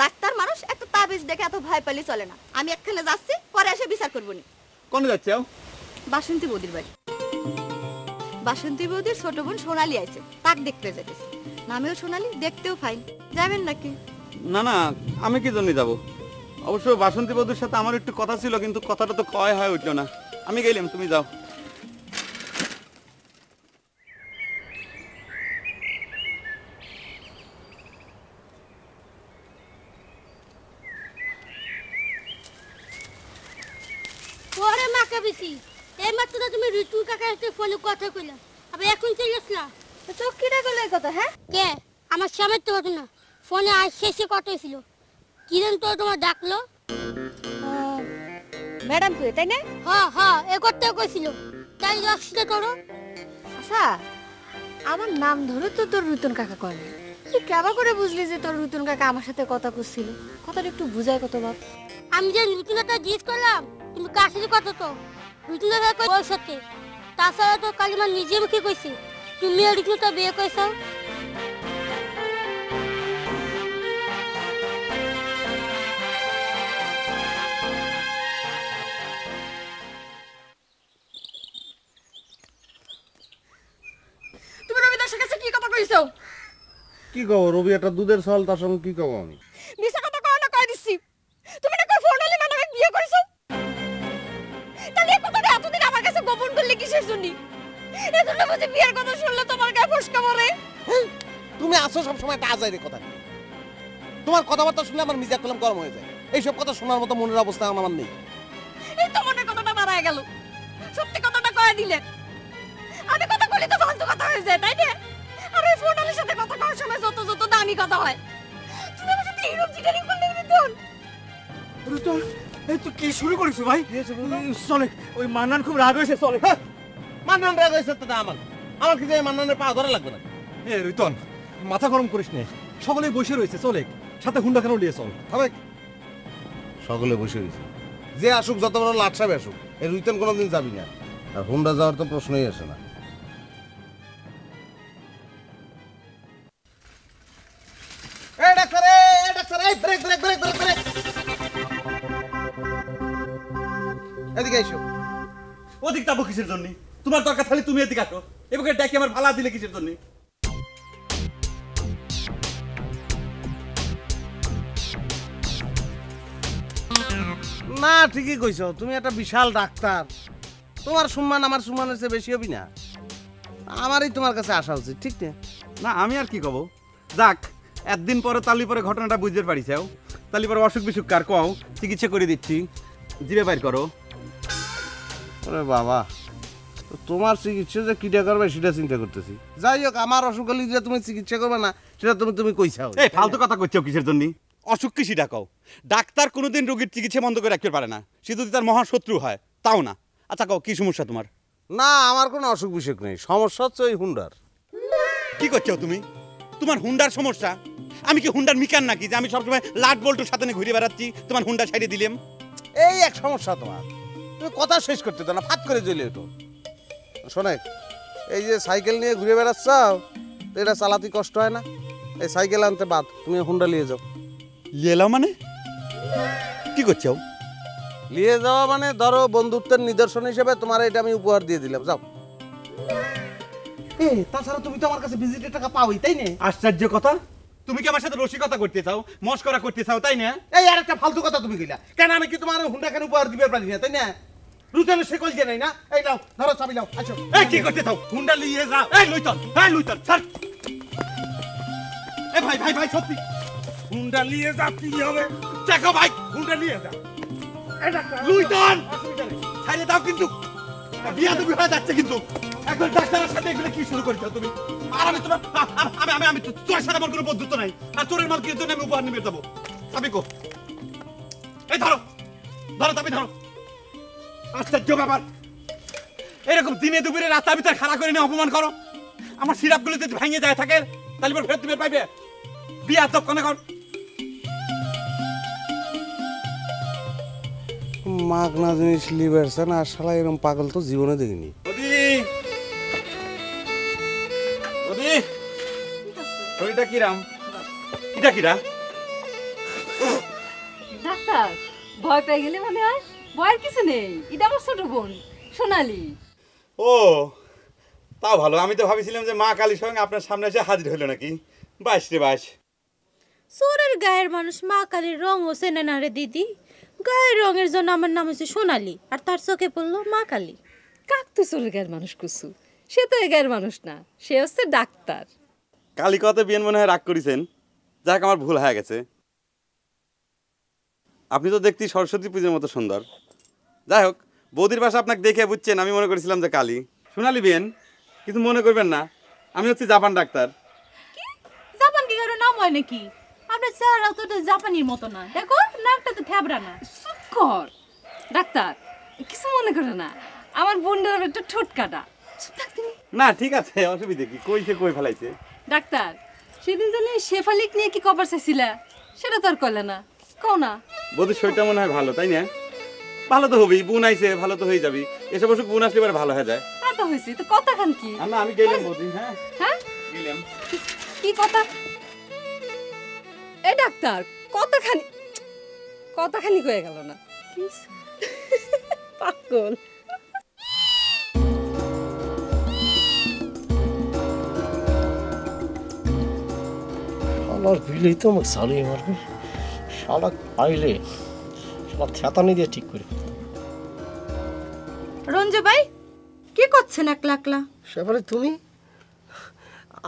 Speaker 3: ডাক্তার মানুষ, একটা তাবিজ দেখে এত ভয় পেলে চলে না। আমি একখানে যাচ্ছি, পরে এসে বিচার করবো নি।
Speaker 6: কোনে যাচ্ছো?
Speaker 3: বাসন্তী বৌদির বাড়ি। বাসন্তী বৌদির ছোট বোন সোনালি আছে, তাক দেখতে যেতেছে। নামেও সোনালি, দেখতেও ফাইন। যাবেন নাকি?
Speaker 6: না না, আমি কি জন্য যাবো? অবশ্য বাসন্তী বধূর সাথে আমার একটু কথা ছিল, কিন্তু কথাটা তো কয় হয়ে উঠলো না। আমি গেলাম, তুমি যাও।
Speaker 10: ওরে মাকা বেশি, এই মাত্র তুমি ঋতু কাকার সাথে ফোনে কথা কইলা, আবার এখন চলে আসলা।
Speaker 3: তো কিরা গেল এই কথা? হ্যাঁ
Speaker 10: কে? আমার সামনে তো হতো না, ফোনে আজ শেষে কথা ছিল। কি জান তো তোমার ডাকলো?
Speaker 3: ম্যাডাম কই, তাই না?
Speaker 10: হ্যাঁ হ্যাঁ, এ করতে কইছিল, তাই আসতে করো।
Speaker 1: আচ্ছা, আমার নাম ধরে তো তোর রুতন কাকা কয় না। তুই কেবা করে বুঝলি যে তোর রুতন কাকা আমার সাথে কথা করছিল? কথাটা একটু বুঝায় কত বাপ।
Speaker 10: আমি যে রুতুনাটা জিজ্ঞেস করলাম তুমি কার সাথে কথা তো, রুতুনাটা কই ওর সাথে। তাছাড়া তো কালিমা নিজে মুখে কইছে তুমি আর রুতুনাটা বিয়ে কইছো।
Speaker 3: তুমি রবিদাসের কাছে কি কথা কইছো?
Speaker 5: কি কব রবি, একটা দুধের সাল, তার সঙ্গে কি কব আমি?
Speaker 3: মিছা কথা কও না, কই দিছি। তুমি না কই ফোনালি ম্যাডামকে বিয়ে করেছো? তাহলে এই কথাটা এতদিন আমার কাছে গোপন করলে কিসের জন্য? এজন্য বুঝি বিয়ের কথা শুনলে তোমার গায়ে ফসকা পড়ে?
Speaker 5: তুমি আসো সব সময় একটা আজাইরে কথা। তোমার কথাবার্তা শুনলে আমার মিজাজ কলম গরম হয়ে যায়। এইসব কথা শোনার মতো মনের অবস্থা আমার নেই।
Speaker 3: এই তো মনে কথাটা মারা গেল, সত্যি কথাটা কয়ে দিলে। আমি কথা বলি তো ফালতু কথা হয়ে যায়, তাই না? আর এই ফোনালির সাথে কথা কওয়ার সময় যত যত দামি কথা হয়। তুমি আমার সাথে এরকম চিটারিং করলে রিতন?
Speaker 11: রুতন, এই তুই কি শুরু করিস ভাই? চলে, ওই মান্নান খুব রাগ হয়েছে। চলে।
Speaker 5: মান্নান রাগ হয়েছে তো আমার, আমার কি যে মান্নানের পা ধরা লাগবে না?
Speaker 11: এ রুতন, মাথা গরম করিস না, সকলেই বসে রয়েছে। চলে। সাথে হুন্ডা কেন নিয়ে চল।
Speaker 5: হবে সকলে বসে গেছে, যে আসুক যত বড় লাট সাহেব আসুক, এই রুইতেন কোনোদিন যাবি না, আর হুন্ডা যাওয়ার তো প্রশ্নই আসে না। এদিকে এসো।
Speaker 6: ওদিক যাবো কিসের জন্য? তোমার দরকার থাকলে তুমি এদিকে আসো। এবারে ডাকি আমার ভালা দিলে কিসের জন্য?
Speaker 5: না ঠিকই কইছো, তুমি একটা বিশাল ডাক্তার, তোমার সম্মান আমার সম্মানের চেয়ে বেশি হবি না, আমারই তোমার কাছে আসা উচিত, ঠিক না?
Speaker 6: না আমি আর কি কব, যাক একদিন পরে তালি পরে ঘটনাটা বুঝতে পারিছাও, তালি পরে অসুখ বিসুখ কার কও, চিকিৎসা করে দিচ্ছি, জিবে বাইর করো।
Speaker 5: ওরে বাবা, তোমার চিকিৎসা যে কিটা করবে সেটা চিন্তা করতেছি। যাই হোক, আমার অসুখ হলে যে তুমি চিকিৎসা করবে না সেটা তুমি কইছাও।
Speaker 6: এই ফালতু কথা কইছো কিসের জন্য? অসুখ কি সেটা কও। ডাক্তার কোনোদিন রোগীর চিকিৎসা বন্ধ করে রাখতে পারে না, সে যদি তার মহাশত্রু হয় তাও না। আচ্ছা কও কি সমস্যা তোমার?
Speaker 5: না আমার কোনো অসুখ বিসুখ নেই, সমস্যা হচ্ছে ওই হুন্ডার।
Speaker 6: কি করছো তুমি? তোমার হুন্ডার সমস্যা? আমি কি হুন্ডার মিকান নাকি যে আমি সবসময় লাট বল্টুর সাথে ঘুরে বেড়াচ্ছি তোমার হুন্ডা সাইডে দিলাম?
Speaker 5: এই এক সমস্যা তোমার, তুমি কথা শেষ করতে দাও না, ফাট করে জ্বলে ওঠো। শোনে, এই যে সাইকেল নিয়ে ঘুরে বেড়াচ্ছ এটা চালাতে কষ্ট হয় না? এই সাইকেল আনতে বাদ, তুমি হুন্ডা নিয়ে যাও।
Speaker 6: লিয়ে মানে কি করছো?
Speaker 5: নিয়ে যাওয়া মানে ধরো বন্ধুত্বের নিদর্শন হিসেবে তোমার এটা আমি উপহার দিয়ে দিলাম, যাও। তাছাড়া তুমি তো আমার কাছে ভিজিটের টাকা পাওই, তাই না?
Speaker 6: আশ্চর্য কথা, তুমি কি আমার সাথে রসিকতা করতে চাও, মস্করা করতে চাও, তাই না?
Speaker 5: এই আর একটা ফালতু কথা তুমি কইলা কেন? আমি কি তোমার হুন্ডা কেন উপহার দিবে পারি না, তাই না? রুতানের শেকল যে নাই না, এই নাও ধরো চাবি নাও, আসো।
Speaker 6: এই কি করতে চাও? হুন্ডা নিয়ে যাও। এই লুইতন স্যার। এ ভাই ভাই ভাই সত্যি
Speaker 5: হুন্ডা নিয়ে যা, কি হবে
Speaker 6: দেখো ভাই, হুন্ডা নিয়ে যাও। লুইতন ছাইলে দাও, কিন্তু বিয়া তুমি হয়ে যাচ্ছে, কিন্তু একজন ডাক্তারের সাথে এগুলো কি শুরু করেছো তুমি? আর আমি তোমার আমি তোর সাথে আমার কোনো বন্ধুত্ব নাই, আর চোরের মাল কিনে জন্য আমি উপহার নিয়ে যাবো। চাবি কো? এই ধরো চাবি ধরো। আশ্চর্য ব্যাপার, এরকম দিনে দুপুরে রাস্তার ভিতরে খাড়া করে নিয়ে অপমান করো। আমার সিরাপগুলো যদি ভেঙে যায় থাকে তাহলে ফেরত তুমি পাইবে। বিয়া তো কোনে কর।
Speaker 5: মাগনা জিনিস লিবারছে না, শালা এরকম পাগল তো জীবনে দেখিনি।
Speaker 6: শরীরটা কিরাম? এটা কিরা?
Speaker 7: ডাক্তার ভয় পেয়ে গেলে মনে হয়? ভয়ের কিছু নেই, এটা আমার ছোট বোন সোনালি।
Speaker 6: ও তাও ভালো, আমি তো ভাবিছিলাম যে মা কালীর সঙ্গে আপনার সামনে এসে হাজির হলো নাকি। বাস রে বাস।
Speaker 10: চোরের গায়ের মানুষ মা কালীর রং ও চেনে না রে দিদি। গায়ের রঙের জন্য আমার নাম হচ্ছে সোনালি, আর তার চোখে পড়লো মা কালী।
Speaker 7: কাক তো চোরের গায়ের মানুষ কুসু, সে তো এ গায়ের মানুষ না, সে হচ্ছে ডাক্তার।
Speaker 6: কালী কথা বিয়েন মনে হয় রাগ করেছেন, যাক আমার ভুল হয়ে গেছে। আপনি তো দেখতে সরস্বতী পুজোর মতো সুন্দর। যাই হোক, বৌদির বাসা আপনাকে দেখে বুঝছেন আমি মনে করেছিলাম যে কালী। সোনালি বিয়েন, কিন্তু মনে করবেন না, আমি হচ্ছি জাপান ডাক্তার।
Speaker 3: জাপান কি কারো নাম হয় নাকি? আপনার চেহারা তো জাপানির মতো না, দেখো নাকটা তো থ্যাবড়া না।
Speaker 7: চুপ কর ডাক্তার, কিছু মনে করে না, আমার বোনটার একটা ঠোঁট কাটা।
Speaker 6: না ঠিক আছে, অসুবিধা কি, কইছে কই ফেলাইছে।
Speaker 7: ডাক্তার সেদিন জানি শেফালিক নিয়ে কি কভার চাইছিলা, সেটা তো আর করলে না, কও না?
Speaker 6: বৌদির শরীরটা মনে হয় ভালো, তাই না? ভালো তো হবেই, বোন আইছে, ভালো তো হয়ে যাবি। এসব অসুখ বোন আসলে এবার ভালো হয়ে যায়।
Speaker 7: তো হয়েছে তো কথা খান কি?
Speaker 6: না আমি গেলাম বৌদি। হ্যাঁ
Speaker 7: হ্যাঁ
Speaker 6: গেলাম।
Speaker 7: কি কথা? এ ডাক্তার কথাখানি কয়ে গেল না, পাগল।
Speaker 2: আমার বিলেই তো আমাকে চালিয়ে মারবে, শালা পাইলে শালা থেতানি দিয়ে ঠিক করে।
Speaker 3: রঞ্জু ভাই কি করছেন একলা একলা?
Speaker 2: সেবারে তুমি?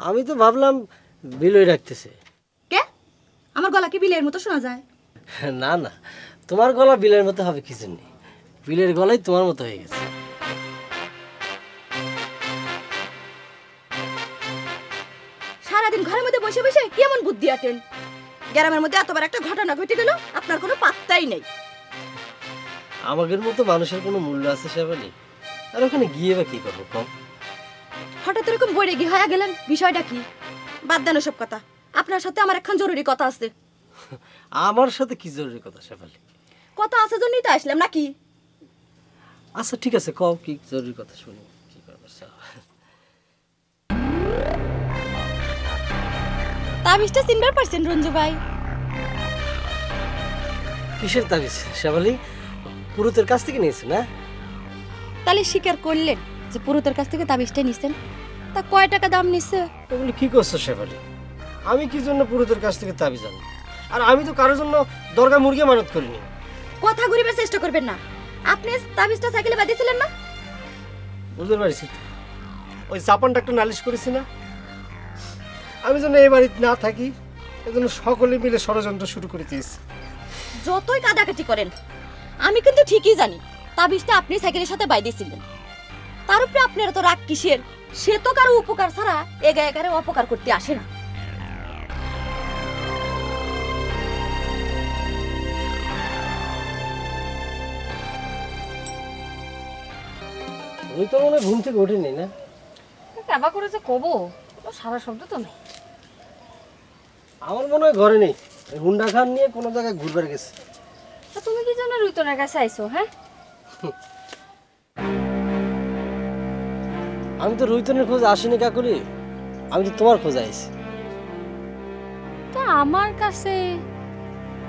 Speaker 2: আমি তো ভাবলাম বিলই রাখতেছে।
Speaker 3: কে? আমার গলা কি বিলের মতো শোনা যায়?
Speaker 2: না না, তোমার গলা বিলের মতো হবে কি জন্য? বিলের গলাই তোমার মতো হয়ে গেছে।
Speaker 3: সারাদিন ঘরের মধ্যে বসে বসে কেমন বুদ্ধি আটেন? গ্রামের মধ্যে এতবার একটা ঘটনা ঘটে গেল, আপনার কোনো পাত্তাই নেই।
Speaker 2: আমাদের মতো মানুষের কোনো মূল্য আছে সেবালি? আর ওখানে গিয়ে বা কি করবো কম?
Speaker 3: হঠাৎ এরকম বইরে গিয়ে হয়ে গেলেন, বিষয়টা কি? বাদ দেন সব কথা, আপনার সাথে আমার এখন জরুরি কথা আছে।
Speaker 2: আমার সাথে কি জরুরি কথা শেফালি?
Speaker 3: কথা আছে জন্যই তো আসলাম নাকি?
Speaker 2: আচ্ছা ঠিক আছে, কও কি জরুরি কথা শুনি। কি করবে
Speaker 3: তাবিজটা চিনবার পারছেন রঞ্জু ভাই?
Speaker 2: কিসের তাবিজ শেফালি? পুরুতের কাছ থেকে নিয়েছে না?
Speaker 3: তাহলে স্বীকার করলেন যে পুরোতের কাছ থেকে তাবিজটা নিছেন? তা কয় টাকা দাম নিছে?
Speaker 2: এগুলি কি করছো শেফালি? আমি কি জন্য পুরুতের কাছ থেকে তাবিজ আনি? আর আমি তো কারোর জন্য দরগা মুরগি মানত করিনি।
Speaker 3: কথা ঘুরিবার চেষ্টা করবেন না। আপনি তাবিজটা সাইকেলে বাঁধিয়েছিলেন না?
Speaker 2: বুঝতে পারছি, ওই জাপান ডাক্তার নালিশ করেছি না আমি যেন এই বাড়িতে না থাকি, এজন্য সকলে মিলে ষড়যন্ত্র শুরু করে দিয়েছে।
Speaker 3: যতই কাদাকাটি করেন, আমি কিন্তু ঠিকই জানি তাবিজটা আপনি সাইকেলের সাথে বাঁধিয়েছিলেন। তার উপরে আপনার তো রাগ কিসের? সে তো কারো উপকার ছাড়া এগায় এগারে অপকার করতে আসে না।
Speaker 2: ওই তো মনে ঘুম থেকে ওঠেনি না?
Speaker 7: কেবা করে যে কব, সারা শব্দ তো নেই।
Speaker 2: আমার মনে হয় ঘরে নেই, হুন্ডা খান নিয়ে কোনো জায়গায় ঘুরবার গেছে।
Speaker 7: তা তুমি কি জন্য রুইতনের কাছে আইছো? হ্যাঁ,
Speaker 2: আমি তো রুইতনের খোঁজ আসিনি কাকুলি, আমি তো তোমার খোঁজ আইছি।
Speaker 7: তা আমার কাছে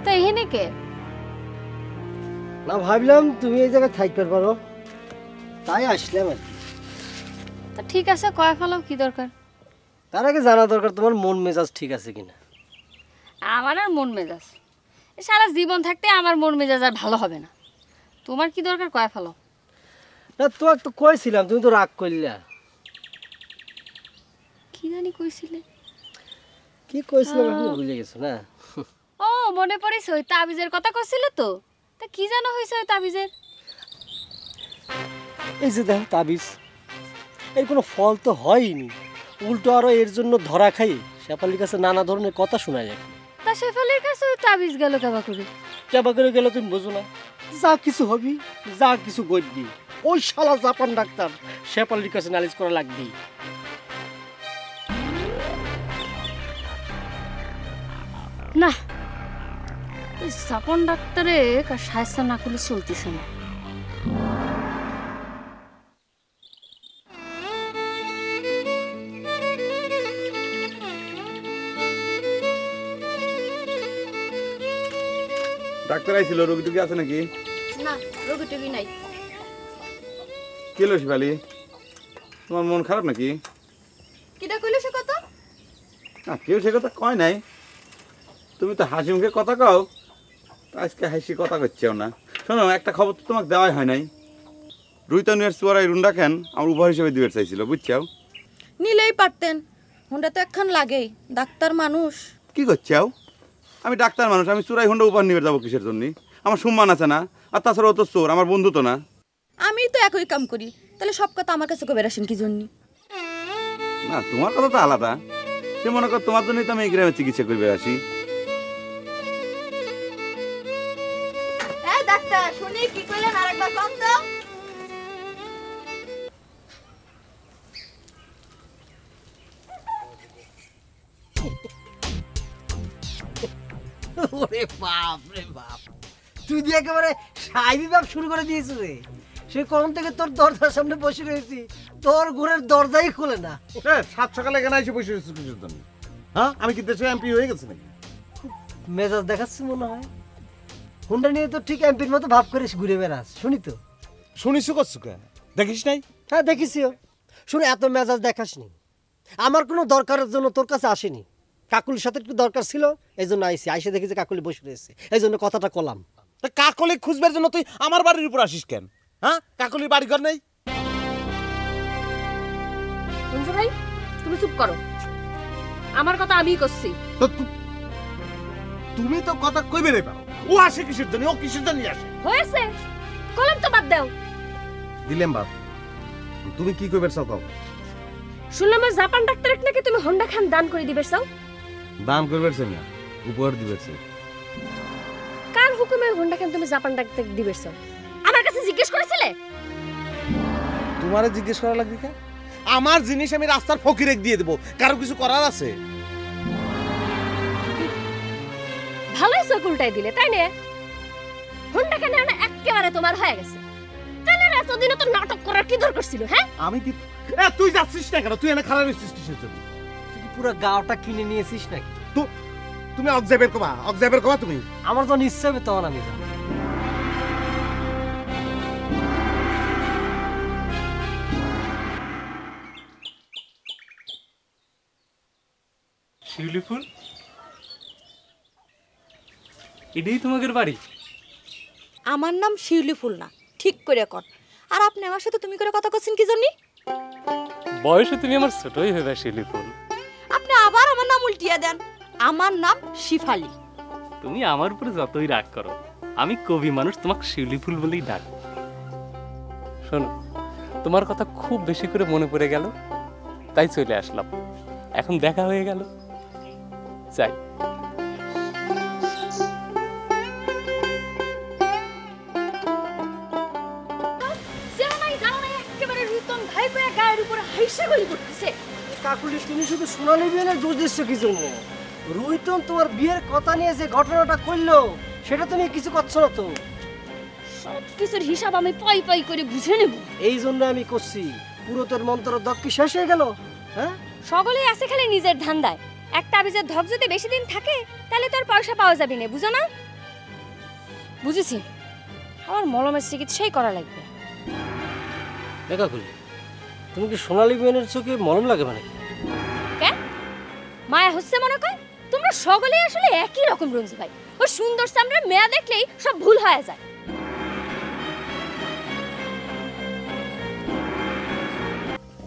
Speaker 7: তা এখানে কে?
Speaker 2: না ভাবলাম তুমি এই জায়গায় থাকতে পারো, তাই আসলাম আর কি।
Speaker 7: তা ঠিক আছে, কয় ফেলাও, কি দরকার?
Speaker 2: তার আগে জানা দরকার তোমার মন মেজাজ ঠিক আছে কিনা।
Speaker 7: আমার আর মন মেজাজ, সারা জীবন থাকতে আমার মন মেজাজ আর ভালো হবে না। তোমার কি দরকার, কয় ফেলো?
Speaker 2: না তোমার তো কইছিলাম, তুমি তো রাগ করলা।
Speaker 7: কি জানি কইছিলে?
Speaker 2: কি কইছিলাম এখন ভুলে গেছো না?
Speaker 7: ও মনে পড়েছে, ওই তাবিজের কথা কইছিলে তো। তা কি জানো হয়েছে ওই তাবিজের?
Speaker 2: এই যে দেখো তাবিজ, এর কোনো ফল তো হয়নি, উল্টো আরো এর জন্য ধরা খাই শেফালির কাছে নানা ধরনের কথা শোনা যায়।
Speaker 7: তা শেফালির কাছে ওই তাবিজ গেল কেবা করে?
Speaker 2: কেবা করে গেলে তুমি বোঝো না? যা কিছু হবি, যা কিছু করবি, ওই শালা জাপান ডাক্তার শেফালির কাছে নালিশ করা লাগবে।
Speaker 7: না, ওই জাপান ডাক্তারে সাহায্য না করলে চলতেছে না।
Speaker 6: ডাক্তার আইছিল, রোগী টুকি আছে নাকি?
Speaker 3: না, রোগী টুগী নাই।
Speaker 6: কি হলো শেফালি, তোমার মন খারাপ নাকি?
Speaker 3: কিটা কইলো সে কথা?
Speaker 6: না কেউ সে কথা কয় নাই, তুমি তো হাসি মুখে কথা কও, আজকে হাসি কথা করছেও না। শোনো, একটা খবর তো তোমাকে দেওয়াই হয় নাই। রুইতনের চুয়ারাই রুন্ডা খান আমার উপহার হিসেবে দিবে চাইছিল, বুঝছাও?
Speaker 3: নিলেই পারতেন, হুন্ডা তো একখান লাগেই, ডাক্তার মানুষ।
Speaker 6: কি করছাও? আমি ডাক্তার মানুষ, আমি চুরাই হুন্ডা উপহার নিবে যাবো কিসের জন্য? আমার সম্মান আছে না? আর তাছাড়া ও তো চোর, আমার বন্ধু তো না।
Speaker 3: আমি তো একই কাম করি, তাহলে সব কথা আমার কাছে কবে আসেন কি জন্য?
Speaker 6: না তোমার কথা তো আলাদা, সে মনে কর তোমার জন্যই তো আমি এই গ্রামে চিকিৎসা করবে আসি।
Speaker 3: এই ডাক্তার, শুনি কি কইলেন আরেকবার কোন তো?
Speaker 2: ওরে বাপ রে বাপ, তুই দিয়ে একেবারে সাইবি বাপ শুরু করে দিয়েছিস রে। সে কখন থেকে তোর দরজার সামনে বসে রয়েছি, তোর ঘরের দরজাই খুলে না।
Speaker 5: সাত সকালে এখানে এসে বসে রয়েছে কিছুর জন্য? হ্যাঁ, আমি কি দেশে এমপি হয়ে গেছি নাকি?
Speaker 2: মেজাজ দেখাচ্ছি মনে হয়। হুন্ডা নিয়ে তো ঠিক এমপির মতো ভাব করে ঘুরে বেড়াস, শুনি তো।
Speaker 5: শুনিস করছো কে? দেখিস নাই?
Speaker 2: হ্যাঁ দেখিসিও। শুনে এত মেজাজ দেখাসনি, আমার কোনো দরকারের জন্য তোর কাছে আসেনি, কাকুলির সাথে একটু দরকার ছিল, এই জন্য আইসি। আইসে দেখি যে কাকুলি বসে রয়েছে, এই জন্য কথাটা কলাম।
Speaker 5: তা কাকলি খুঁজবার জন্য তুই আমার বাড়ির উপর আসিস কেন? হ্যাঁ, কাকলির বাড়ি ঘর নেই?
Speaker 7: রঞ্জু ভাই, তুমি চুপ করো, আমার কথা আমি করছি।
Speaker 5: তুমি তো কথা কইবে রে পারো। ও আসে কিসের জন্য? ও কিসের জন্য আসে?
Speaker 7: হয়েছে, কলম তো বাদ দাও।
Speaker 5: দিলেম বাপ, তুমি কি কইবার চাও কও?
Speaker 7: শুনলাম ওই জাপান ডাক্তার নাকি তুমি হোন্ডা খান দান করে দিবে চাও?
Speaker 5: দান করবার চাই না, উপহার দিবার চাই।
Speaker 7: কার হুকুমে হোন্ডা খান তুমি জাপান ডাক্তার দিবে চাও? আমার কাছে জিজ্ঞেস করেছিলে?
Speaker 5: তোমারে জিজ্ঞেস করা লাগবে কে? আমার জিনিস আমি রাস্তার ফকিরে দিয়ে দেব, কারো কিছু করার আছে?
Speaker 12: ভালোই চোখ উল্টাই দিলে তাই না? হুন্ডা কেন না একেবারে তোমার হয়ে গেছে। তাহলে এতদিনে তো নাটক করার কি দরকার ছিল? হ্যাঁ
Speaker 5: আমি কি তুই যাচ্ছিস না কেন? তুই এনে খারাপ হচ্ছিস কিসের জন্য?
Speaker 2: তুই কি পুরো গাওটা কিনে নিয়েছিস নাকি?
Speaker 5: তুমি অগজাবের কবা তুমি।
Speaker 2: আমার যখন ইচ্ছা হবে তখন আমি যাবো।
Speaker 13: শিউলি ফুল, এটাই তোমাদের বাড়ি?
Speaker 14: আমার নাম শিউলি ফুল না, ঠিক করে কর। আর আপনি আমার সাথে তুমি করে কথা কচ্ছেন কি জন্য?
Speaker 13: বয়সে তুমি আমার ছোটই হবে শিউলি ফুল।
Speaker 14: আপনি আবার আমার নাম উল্টিয়ে দেন। আমার নাম শিফালি।
Speaker 13: তুমি আমার উপরে যতই রাগ করো, আমি কবি মানুষ, তোমাকে শিউলি ফুল বলেই ডাক। শোনো, তোমার কথা খুব বেশি করে মনে পড়ে গেল, তাই চলে আসলাম। এখন দেখা হয়ে গেল, চাই।
Speaker 2: কাকুলি, তুমি শুধু সোনালী বিয়ানের দোষ দিচ্ছ কি জন্য? রুহিতন তোমার বিয়ের কথা নিয়ে যে ঘটনাটা করলো সেটা তুমি কিছু করছো না তো।
Speaker 12: সব কিছুর হিসাব আমি পাই পাই করে বুঝে নেব।
Speaker 2: এই জন্য আমি করছি। পুরো তোর মন্ত্র দক্ষ শেষ হয়ে গেল। হ্যাঁ,
Speaker 12: সকলেই আছে খালি নিজের ধান্দায়। একটা আবিজের ধক যদি বেশি দিন থাকে তাহলে তোর পয়সা পাওয়া যাবে না, বুঝো না? বুঝেছি, আমার মলমের চিকিৎসাই করা লাগবে।
Speaker 2: কাকুলি, তুমি কি সোনালী বিয়ানের চোখে মলম লাগে মানে?
Speaker 12: কেন মায়া হচ্ছে মনে কর? তোমরা সকলেই আসলে একই রকম রঞ্জু ভাই। ওই সুন্দর সামনে মেয়া দেখলেই সব ভুল হয়ে যায়।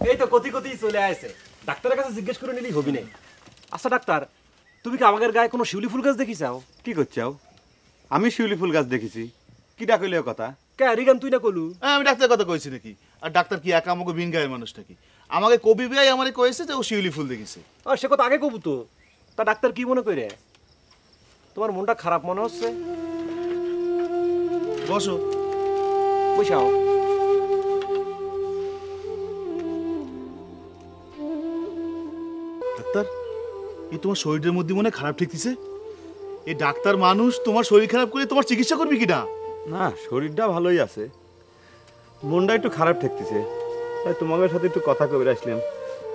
Speaker 15: এই তো কতি কতি চলে আসে। ডাক্তারের কাছে জিজ্ঞেস করে নিলেই হবি না। আচ্ছা ডাক্তার, তুমি কি আমাদের গায়ে কোনো শিউলি ফুল গাছ দেখিছাও?
Speaker 6: কি করছাও? আমি শিউলি ফুল গাছ দেখেছি। কি ডাকলে কথা?
Speaker 15: কে রিগান তুই না কলু?
Speaker 5: আমি ডাক্তার কথা কইছি নাকি? আর ডাক্তার কি একা আমাকে বিন গায়ের মানুষ নাকি? আমাকে কবি ভাই আমারে কইছে যে ও শিউলি ফুল দেখেছে।
Speaker 15: সে কথা আগে কবু তো। তা ডাক্তার কি মনে করে? তোমার মনটা খারাপ মনে হচ্ছে?
Speaker 5: বসো,
Speaker 15: বসাও।
Speaker 5: ডাক্তার, এই তোমার শরীরের মধ্যে মনে খারাপ ঠেকতেছে। এই ডাক্তার মানুষ তোমার শরীর খারাপ করে তোমার চিকিৎসা করবে কি না?
Speaker 6: না, শরীরটা ভালোই আছে, মনটা একটু খারাপ ঠেকতেছে। তাই তোমাদের সাথে একটু কথা কবে আসলাম,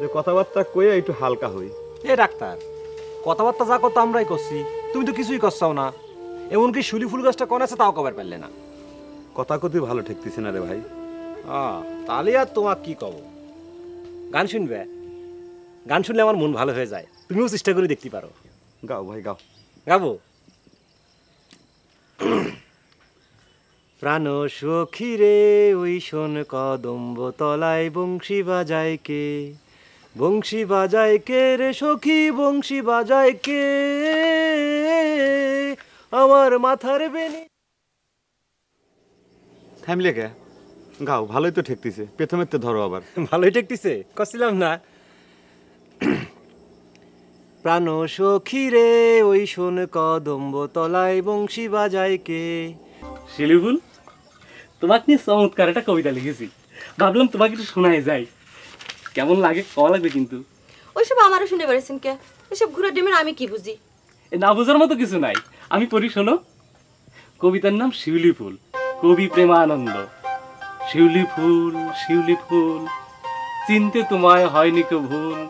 Speaker 6: যে কথাবার্তা কয়ে একটু হালকা হই।
Speaker 15: এ ডাক্তার, কথাবার্তা যা কথা আমরাই করছি, তুমি তো কিছুই করছাও না। এমনকি শিউলি ফুল গাছটা কোন আছে তাও কবার পারলে না।
Speaker 6: কথা কথি ভালো ঠেকতেছে না রে ভাই।
Speaker 15: তাহলে আর তোমার কি কব? গান শুনবে? গান শুনলে আমার মন ভালো হয়ে যায়। তুমিও চেষ্টা করে দেখতে পারো।
Speaker 6: গাও ভাই, গাও।
Speaker 15: গাবো? প্রাণ সখী রে ওই শোন কদম্ব তলায় বংশী বাজায় কে, বংশী বাজায় কে রে সখী, বংশী বাজায় কে আমার মাথার বেনি।
Speaker 6: থামলে কে? গাও, ভালোই তো ঠেকতেছে। প্রথমের তো ধরো আবার।
Speaker 15: ভালোই ঠেকতেছে, করছিলাম না? প্রাণ সখী রে ওই শোন কদম্ব তলায় বংশী বাজায় কে।
Speaker 13: শিউলি ফুল, তোমাকে নিয়ে চমৎকার একটা কবিতা লিখেছি, ভাবলাম তোমাকে একটু শোনায় যাই। কেমন লাগে কওয়া লাগবে কিন্তু।
Speaker 14: ওইসব আমারও শুনে বেড়েছেন কে? এসব ঘুরে ডিমের আমি কি বুঝি?
Speaker 13: না বোঝার মতো কিছু নাই, আমি পড়ি শোনো। কবিতার নাম শিউলি ফুল, কবি প্রেমানন্দ। শিউলি ফুল, শিউলি ফুল, চিনতে তোমায় হয়নি কেউ ভুল।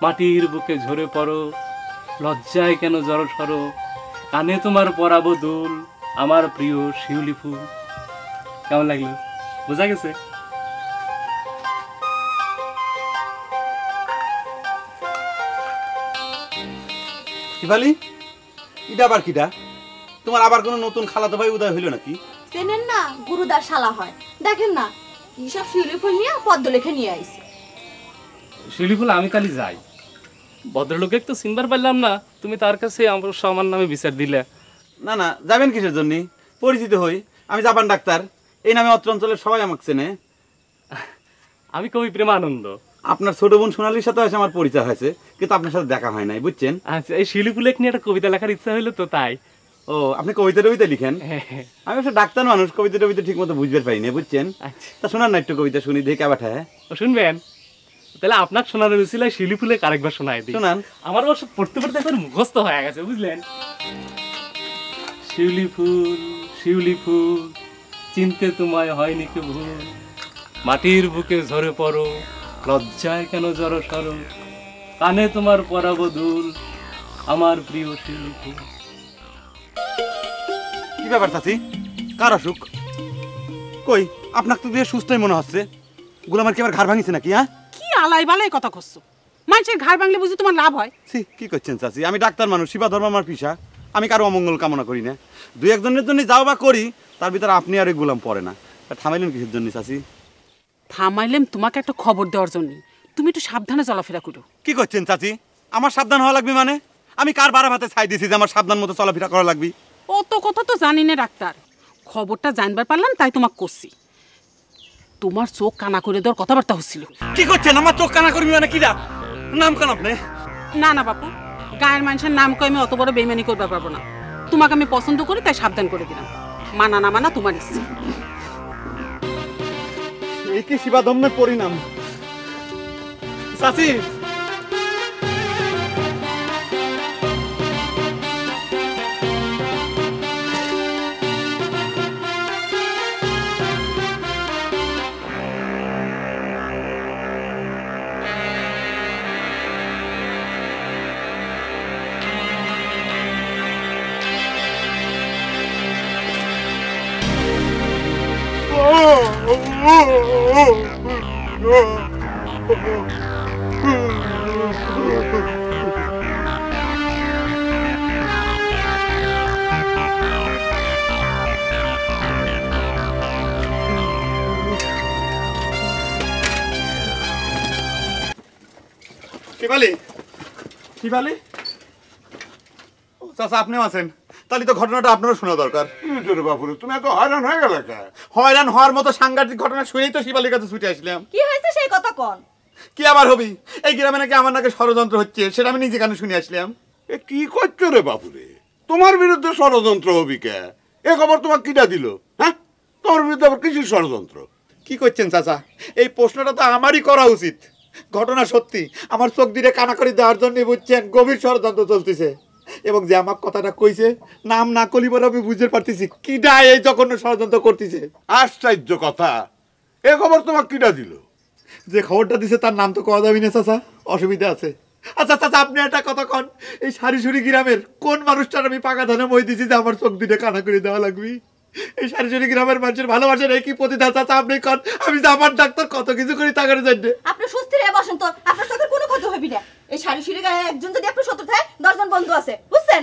Speaker 13: মাটির বুকে ঝরে পড়ো, লজ্জায় কেন জড়ো সরো, কানে তোমার পরাবো দুল, আমার প্রিয় শিউলি ফুল। কেমন লাগলো? বোঝা গেছে?
Speaker 6: শিফালি, এটা আবার কিটা? তোমার আবার কোনো নতুন খালাতো ভাই উদয় হইল নাকি?
Speaker 14: চেনেন না, গুরুদার শালা হয়। দেখেন না, এইসব শিউলি ফুল নিয়ে পদ্ম লেখে নিয়ে আইছে।
Speaker 13: শিউলি ফুল, আমি কালি যাই। ভদ্রলোকে তো চিনবার পারলাম না, তুমি তার কাছে আমার নামে বিচার দিলে।
Speaker 6: না না, যাবেন কিসের জন্য? পরিচিত হই, আমি জাপান ডাক্তার। এই নামে অত্র অঞ্চলের সবাই আমাকে চেনে।
Speaker 13: আমি কবি প্রেমানন্দ।
Speaker 6: আপনার ছোট বোন সোনালীর সাথে হয়েছে আমার পরিচয় হয়েছে, কিন্তু আপনার সাথে দেখা হয় নাই, বুঝছেন?
Speaker 13: আচ্ছা, এই শিউলি ফুলে নিয়ে একটা কবিতা লেখার ইচ্ছা হইলো তো, তাই।
Speaker 6: ও, আপনি কবিতা টবিতা লিখেন? আমি একটা ডাক্তার মানুষ, কবিতা টবিতা ঠিক মতো বুঝতে পারি না, বুঝছেন? তা শোনান না একটু কবিতা, শুনি দেখে আবার। হ্যাঁ,
Speaker 13: শুনবেন? তাহলে আপনার শোনানোর ছিল শিউলি ফুলে আরেকবার শোনায় দিই।
Speaker 6: শোনান।
Speaker 13: আমার অবশ্য পড়তে পড়তে একবার মুখস্থ হয়ে গেছে, বুঝলেন? শিউলি ফুল চিনতে তোমায় হয়নি কে ভুল, মাটির বুকে ঝরে পড়ো, লজ্জায় কেন জড়ো সরো, কানে তোমার পরাবো দুল, আমার প্রিয় শিউলি ফুল।
Speaker 6: কি ব্যাপার চাচি, কার অসুখ? কই আপনাকে তো দিয়ে সুস্থই মনে হচ্ছে। গোলামার কি আবার ঘাড় ভাঙিছে নাকি? হ্যাঁ,
Speaker 16: কি আলাই বালাই কথা করছো? মানুষের ঘাড় ভাঙলে বুঝি তোমার লাভ হয়?
Speaker 6: কি করছেন চাচি? আমি ডাক্তার মানুষ, সেবা ধর্ম আমার পেশা, আমি কারো অমঙ্গল কামনা করি না। দুই একজনের জন্য যাও বা করি, তার ভিতরে আপনি আর গোলাম পড়ে না। থামাইলেন কিসের জন্য চাচি?
Speaker 16: থামাইলেম তোমাকে একটা খবর দেওয়ার জন্য। তুমি একটু সাবধানে চলাফেরা করো।
Speaker 6: কি করছেন চাচি? আমার সাবধান হওয়া লাগবে মানে? আমি কার বাড়া ভাতে ছাই দিয়েছি যে আমার সাবধান মতো চলাফেরা করা লাগবে?
Speaker 16: ও তো কথা তো জানি না ডাক্তার, খবরটা জানবার পারলাম তাই তোমাকে করছি। তোমার চোখ কানা করে দেওয়ার কথাবার্তা হচ্ছিল।
Speaker 6: কি করছেন? আমার চোখ কানা করবি মানে? কিরা নাম কেন আপনি?
Speaker 16: না না বাপু, গায়ের মানুষের নাম কই আমি অত বড় বেইমানি করতে পারবো না। তোমাকে আমি পছন্দ করি তাই সাবধান করে দিলাম। মানা না মানা তোমার ইচ্ছে।
Speaker 6: এই কি শিবা ধর্মের পরিণাম চাচি? শিবালি, চাচা আপনিও আছেন? তাহলে তো ঘটনাটা আপনারও শোনা দরকার।
Speaker 4: বাপুরে তুমি এত হয়রান হয়ে গেল?
Speaker 6: হয়রান হওয়ার মতো সাংঘাতিক ঘটনা শুনেই তো শিবালির কাছে ছুটে আসলাম।
Speaker 14: কি হয়েছে সেই কথা কোন?
Speaker 6: কি আবার হবি? এই গ্রামে নাকি আমার নাকি ষড়যন্ত্র হচ্ছে, সেটা আমি নিজে কানে শুনে আসলাম।
Speaker 4: এ কি করছো রে বাপুরে? তোমার বিরুদ্ধে ষড়যন্ত্র হবি কে? এ খবর তোমার কিটা দিল? হ্যাঁ, তোমার বিরুদ্ধে আবার কিছু ষড়যন্ত্র?
Speaker 6: কি করছেন চাচা? এই প্রশ্নটা তো আমারই করা উচিত। ঘটনা সত্যি, আমার চোখ দিয়ে কানা করে দেওয়ার জন্য বুঝছেন গভীর ষড়যন্ত্র চলতেছে। এবং যে আমার কথাটা কইছে নাম না কলি বলে আমি বুঝতে পারতেছি কিটা এই জঘন্য ষড়যন্ত্র করতেছে।
Speaker 4: আশ্চর্য কথা, এ খবর তোমার কিটা দিল?
Speaker 6: যে খবরটা দিছে তার নাম তো কওয়া যাবে না চাচা, অসুবিধা আছে। আচ্ছা চাচা আপনি একটা কথা কন, এই সারিসুরি গ্রামের কোন মানুষটার আমি পাকা ধানে মই দিছি যে আমার চোখ দুটো কানা করে দেওয়া লাগবে? এই সারিসুরি গ্রামের মানুষের ভালোবাসার একই প্রতিদান চাচা আপনি কন। আমি যে আমার ডাক্তার কত কিছু করি তাকারে জানতে।
Speaker 14: আপনি সুস্থির হয়ে বসেন তো, আপনার চোখের কোনো ক্ষতি হবি না। এই সারিসুরি গায়ে একজন যদি আপনার শত্রু থাকে 10 জন বন্ধু আছে, বুঝছেন?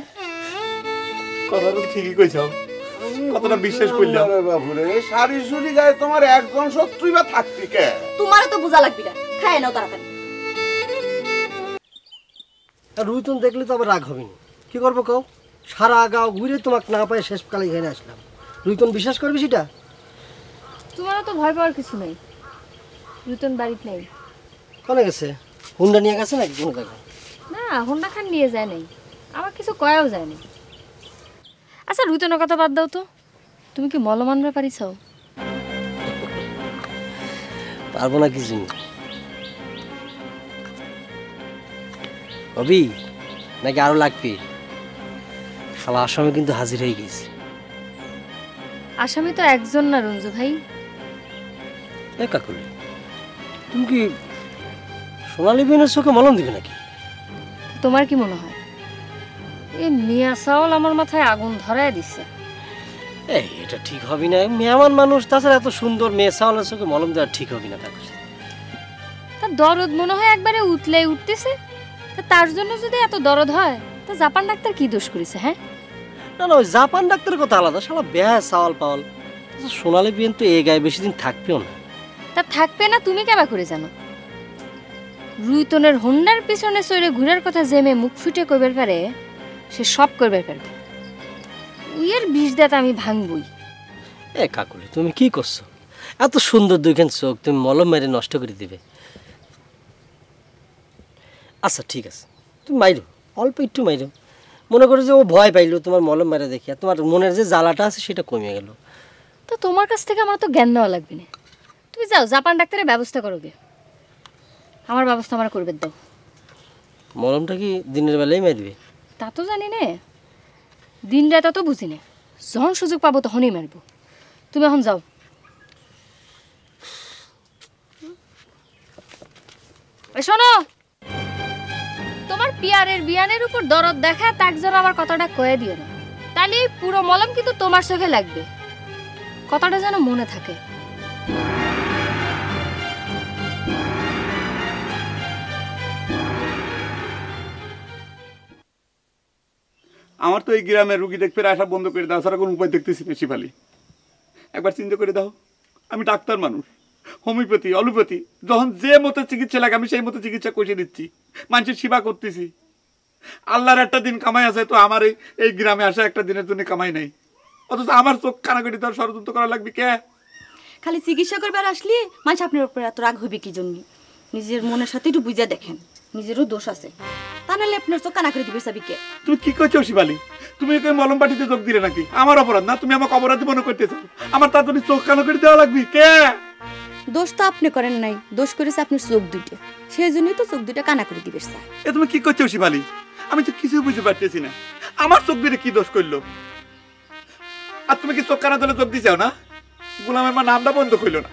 Speaker 6: কথাটা ঠিকই কইছো, কথাটা বিশ্বাস করলাম।
Speaker 4: বাপুরে সারিসুরি গায়ে তোমার একজন শত্রুই বা থাকতি কে?
Speaker 14: তোমারও তো বোঝা লাগবে না, খায় নাও তাড়াতাড়ি।
Speaker 2: রুইতন দেখলে তো আবার রাগ হবে না। কি করবো কও? সারা গাঁও ঘুরে তোমাকে না পাই শেষকালে এখানে আসলাম। রুইতন বিশ্বাস করবে সেটা?
Speaker 12: তোমারও তো ভয় পাওয়ার কিছু নেই, রুতন বাড়িতে নেই।
Speaker 2: কোনে গেছে? হুন্ডা নিয়ে গেছে নাকি কোনো জায়গায়?
Speaker 12: না, হোন্ডা খান নিয়ে যায় নাই, আমার কিছু কয়াও যায় নাই। আচ্ছা রুতনের কথা বাদ দাও তো, তুমি কি মলম আনবে পারিছ?
Speaker 2: পারবো না কিছু অবি, নাকি আরো লাগবে? শালা আসামে কিন্তু হাজির হয়ে গেছে।
Speaker 12: আসামি তো একজন না রঞ্জু ভাই।
Speaker 2: কাকুলি, তুমি কি সোনালী বেনের চোখে মলম দিবে নাকি?
Speaker 12: তোমার কি মনে হয় এই মিয়া চাউল আমার মাথায় আগুন ধরায় দিচ্ছে?
Speaker 2: এই এটা ঠিক হবে না, মেহমান মানুষ, তাছাড়া এত সুন্দর মেয়ে চাউলের চোখে মলম দেওয়া ঠিক হবে না। কাকুলি
Speaker 12: তার দরদ মনে হয় একবারে উঠলেই উঠতেছে। তা তার জন্য যদি এত দরদ হয় তা জাপান ডাক্তার কি দোষ করেছে? হ্যাঁ
Speaker 2: না না, ওই জাপান ডাক্তারের কথা আলাদা, শালা বেহা চাওয়াল পাওয়াল। সোনালী বেন তো এই গায়ে বেশি দিন থাকবেও না।
Speaker 12: তা থাকবে না তুমি কেবা করে জানো? রুইতনের হোন্ডার পিছনে চড়ে ঘুরার কথা যে মেয়ে মুখ ফুটে করবার পারে সে সব করবার পারবে। উইয়ের বিষ দাঁত আমি ভাঙবই।
Speaker 2: এ কাকুলি তুমি কি করছো? এত সুন্দর দুইখান চোখ তুমি মলম মেরে নষ্ট করে দিবে? আচ্ছা ঠিক আছে, তুমি মাইরো, অল্প একটু মাইরো। মনে করো যে ও ভয় পাইলো তোমার মলম মেরে দেখিয়া, তোমার মনের যে জ্বালাটা আছে সেটা কমে গেল।
Speaker 12: তো তোমার কাছ থেকে আমার তো জ্ঞান নেওয়া লাগবে না। তুমি যাও জাপান ডাক্তারের ব্যবস্থা করো গে, আমার ব্যবস্থা আমার করবে দাও।
Speaker 2: মলমটা কি দিনের বেলায় মারবে?
Speaker 12: তা তো জানি না, দিন রাত তো বুঝি না। যখন সুযোগ পাবো তখনই মারবো। তুমি এখন যাও। শোনো, তোমার পিয়ারের বিয়ানের উপর দরদ দেখা তাক যেন আমার কথাটা কয়ে দিও না, তাহলে পুরো মলম কিন্তু তোমার চোখে লাগবে। কথাটা যেন মনে থাকে।
Speaker 6: আমার তো এই গ্রামের রুগী দেখতে আসা বন্ধ করে দাও ছাড়া কোনো উপায় দেখতেছি না শিফালি। একবার চিন্তা করে দাও, আমি ডাক্তার মানুষ, হোমিওপ্যাথি অ্যালোপ্যাথি যখন যে মতো চিকিৎসা লাগে আমি সেই মতো চিকিৎসা করে দিচ্ছি, মানুষের সেবা করতেছি। আল্লাহর একটা দিন কামাই আছে, তো আমার এই গ্রামে আসা একটা দিনের জন্য কামাই নাই, অথচ আমার চোখ কানাকড়ি তার ষড়যন্ত্র করা লাগবে কে?
Speaker 14: খালি চিকিৎসা করবার আসলে মানুষ আপনার উপর এত রাগ হইবে কি জন্য? নিজের মনের সাথে একটু বুঝা দেখেন, নিজেরও দোষ আছে, তা নাহলে আপনার চোখ কানা করে দিবে সাবি কে?
Speaker 6: তুমি কি করছো শিবালি? তুমি মলম পাটিতে চোখ দিলে নাকি? আমার অপরাধ না? তুমি আমাকে অপরাধী মনে করতেছো? আমার তার জন্য চোখ কানা করে দেওয়া লাগবে কে?
Speaker 14: দোষ তো আপনি করেন নাই, দোষ করেছে আপনার চোখ দুইটা, সেই জন্যই তো চোখ দুইটা কানা করে দিবে স্যার।
Speaker 6: এ তুমি কি করছো শিবালি? আমি তো কিছু বুঝতে পারতেছি না, আমার চোখ দুইটা কি দোষ করলো? আর তুমি কি চোখ কানা ধরে চোখ দিছাও না? গোলামের মা নামটা বন্ধ করলো না?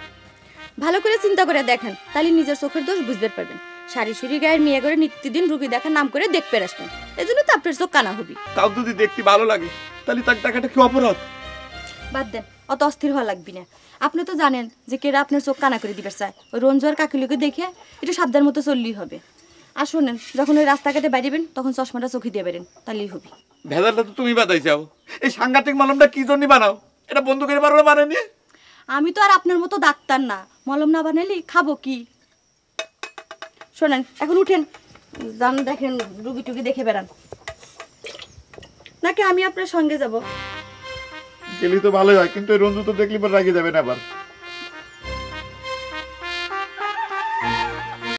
Speaker 14: ভালো করে চিন্তা করে দেখেন, তাহলে নিজের চোখের দোষ বুঝতে পারবেন। সারি সুরি গায়ের মেয়ে করে নিত্যদিন রুগী দেখার নাম করে দেখতে আসবেন, এই জন্য তো আপনার চোখ কানা হবি।
Speaker 6: তাও যদি দেখতে ভালো লাগে তাহলে তার টাকাটা কি অপরাধ?
Speaker 14: বাদ দেন, অত অস্থির হওয়া লাগবি না। আপনি তো জানেন যে কেরা আপনার চোখ কানা করে দিবে চায়। ওই রঞ্জুয়ার কাকিলুকে দেখে একটু সাবধান মতো চললেই হবে। আর শোনেন, যখন ওই রাস্তাঘাটে বাইরেবেন তখন চশমাটা চোখে দিয়ে বেরেন, তাহলেই হবে।
Speaker 6: ভেজালটা তো তুমি বাদাই যাও। এই সাংঘাতিক মলমটা কি জন্য বানাও? এটা বন্ধ করে পারো না বানানি?
Speaker 14: আমি তো আর আপনার মতো ডাক্তার না, মলম না বানালি খাবো কি? শোনেন, এখন উঠেন, যান দেখেন রুগী টুগি দেখে বেড়ান, নাকি আমি আপনার সঙ্গে যাব?
Speaker 6: গেলি তো ভালোই হয়, কিন্তু রঞ্জু তো দেখলি পর রাগে যাবে না আবার।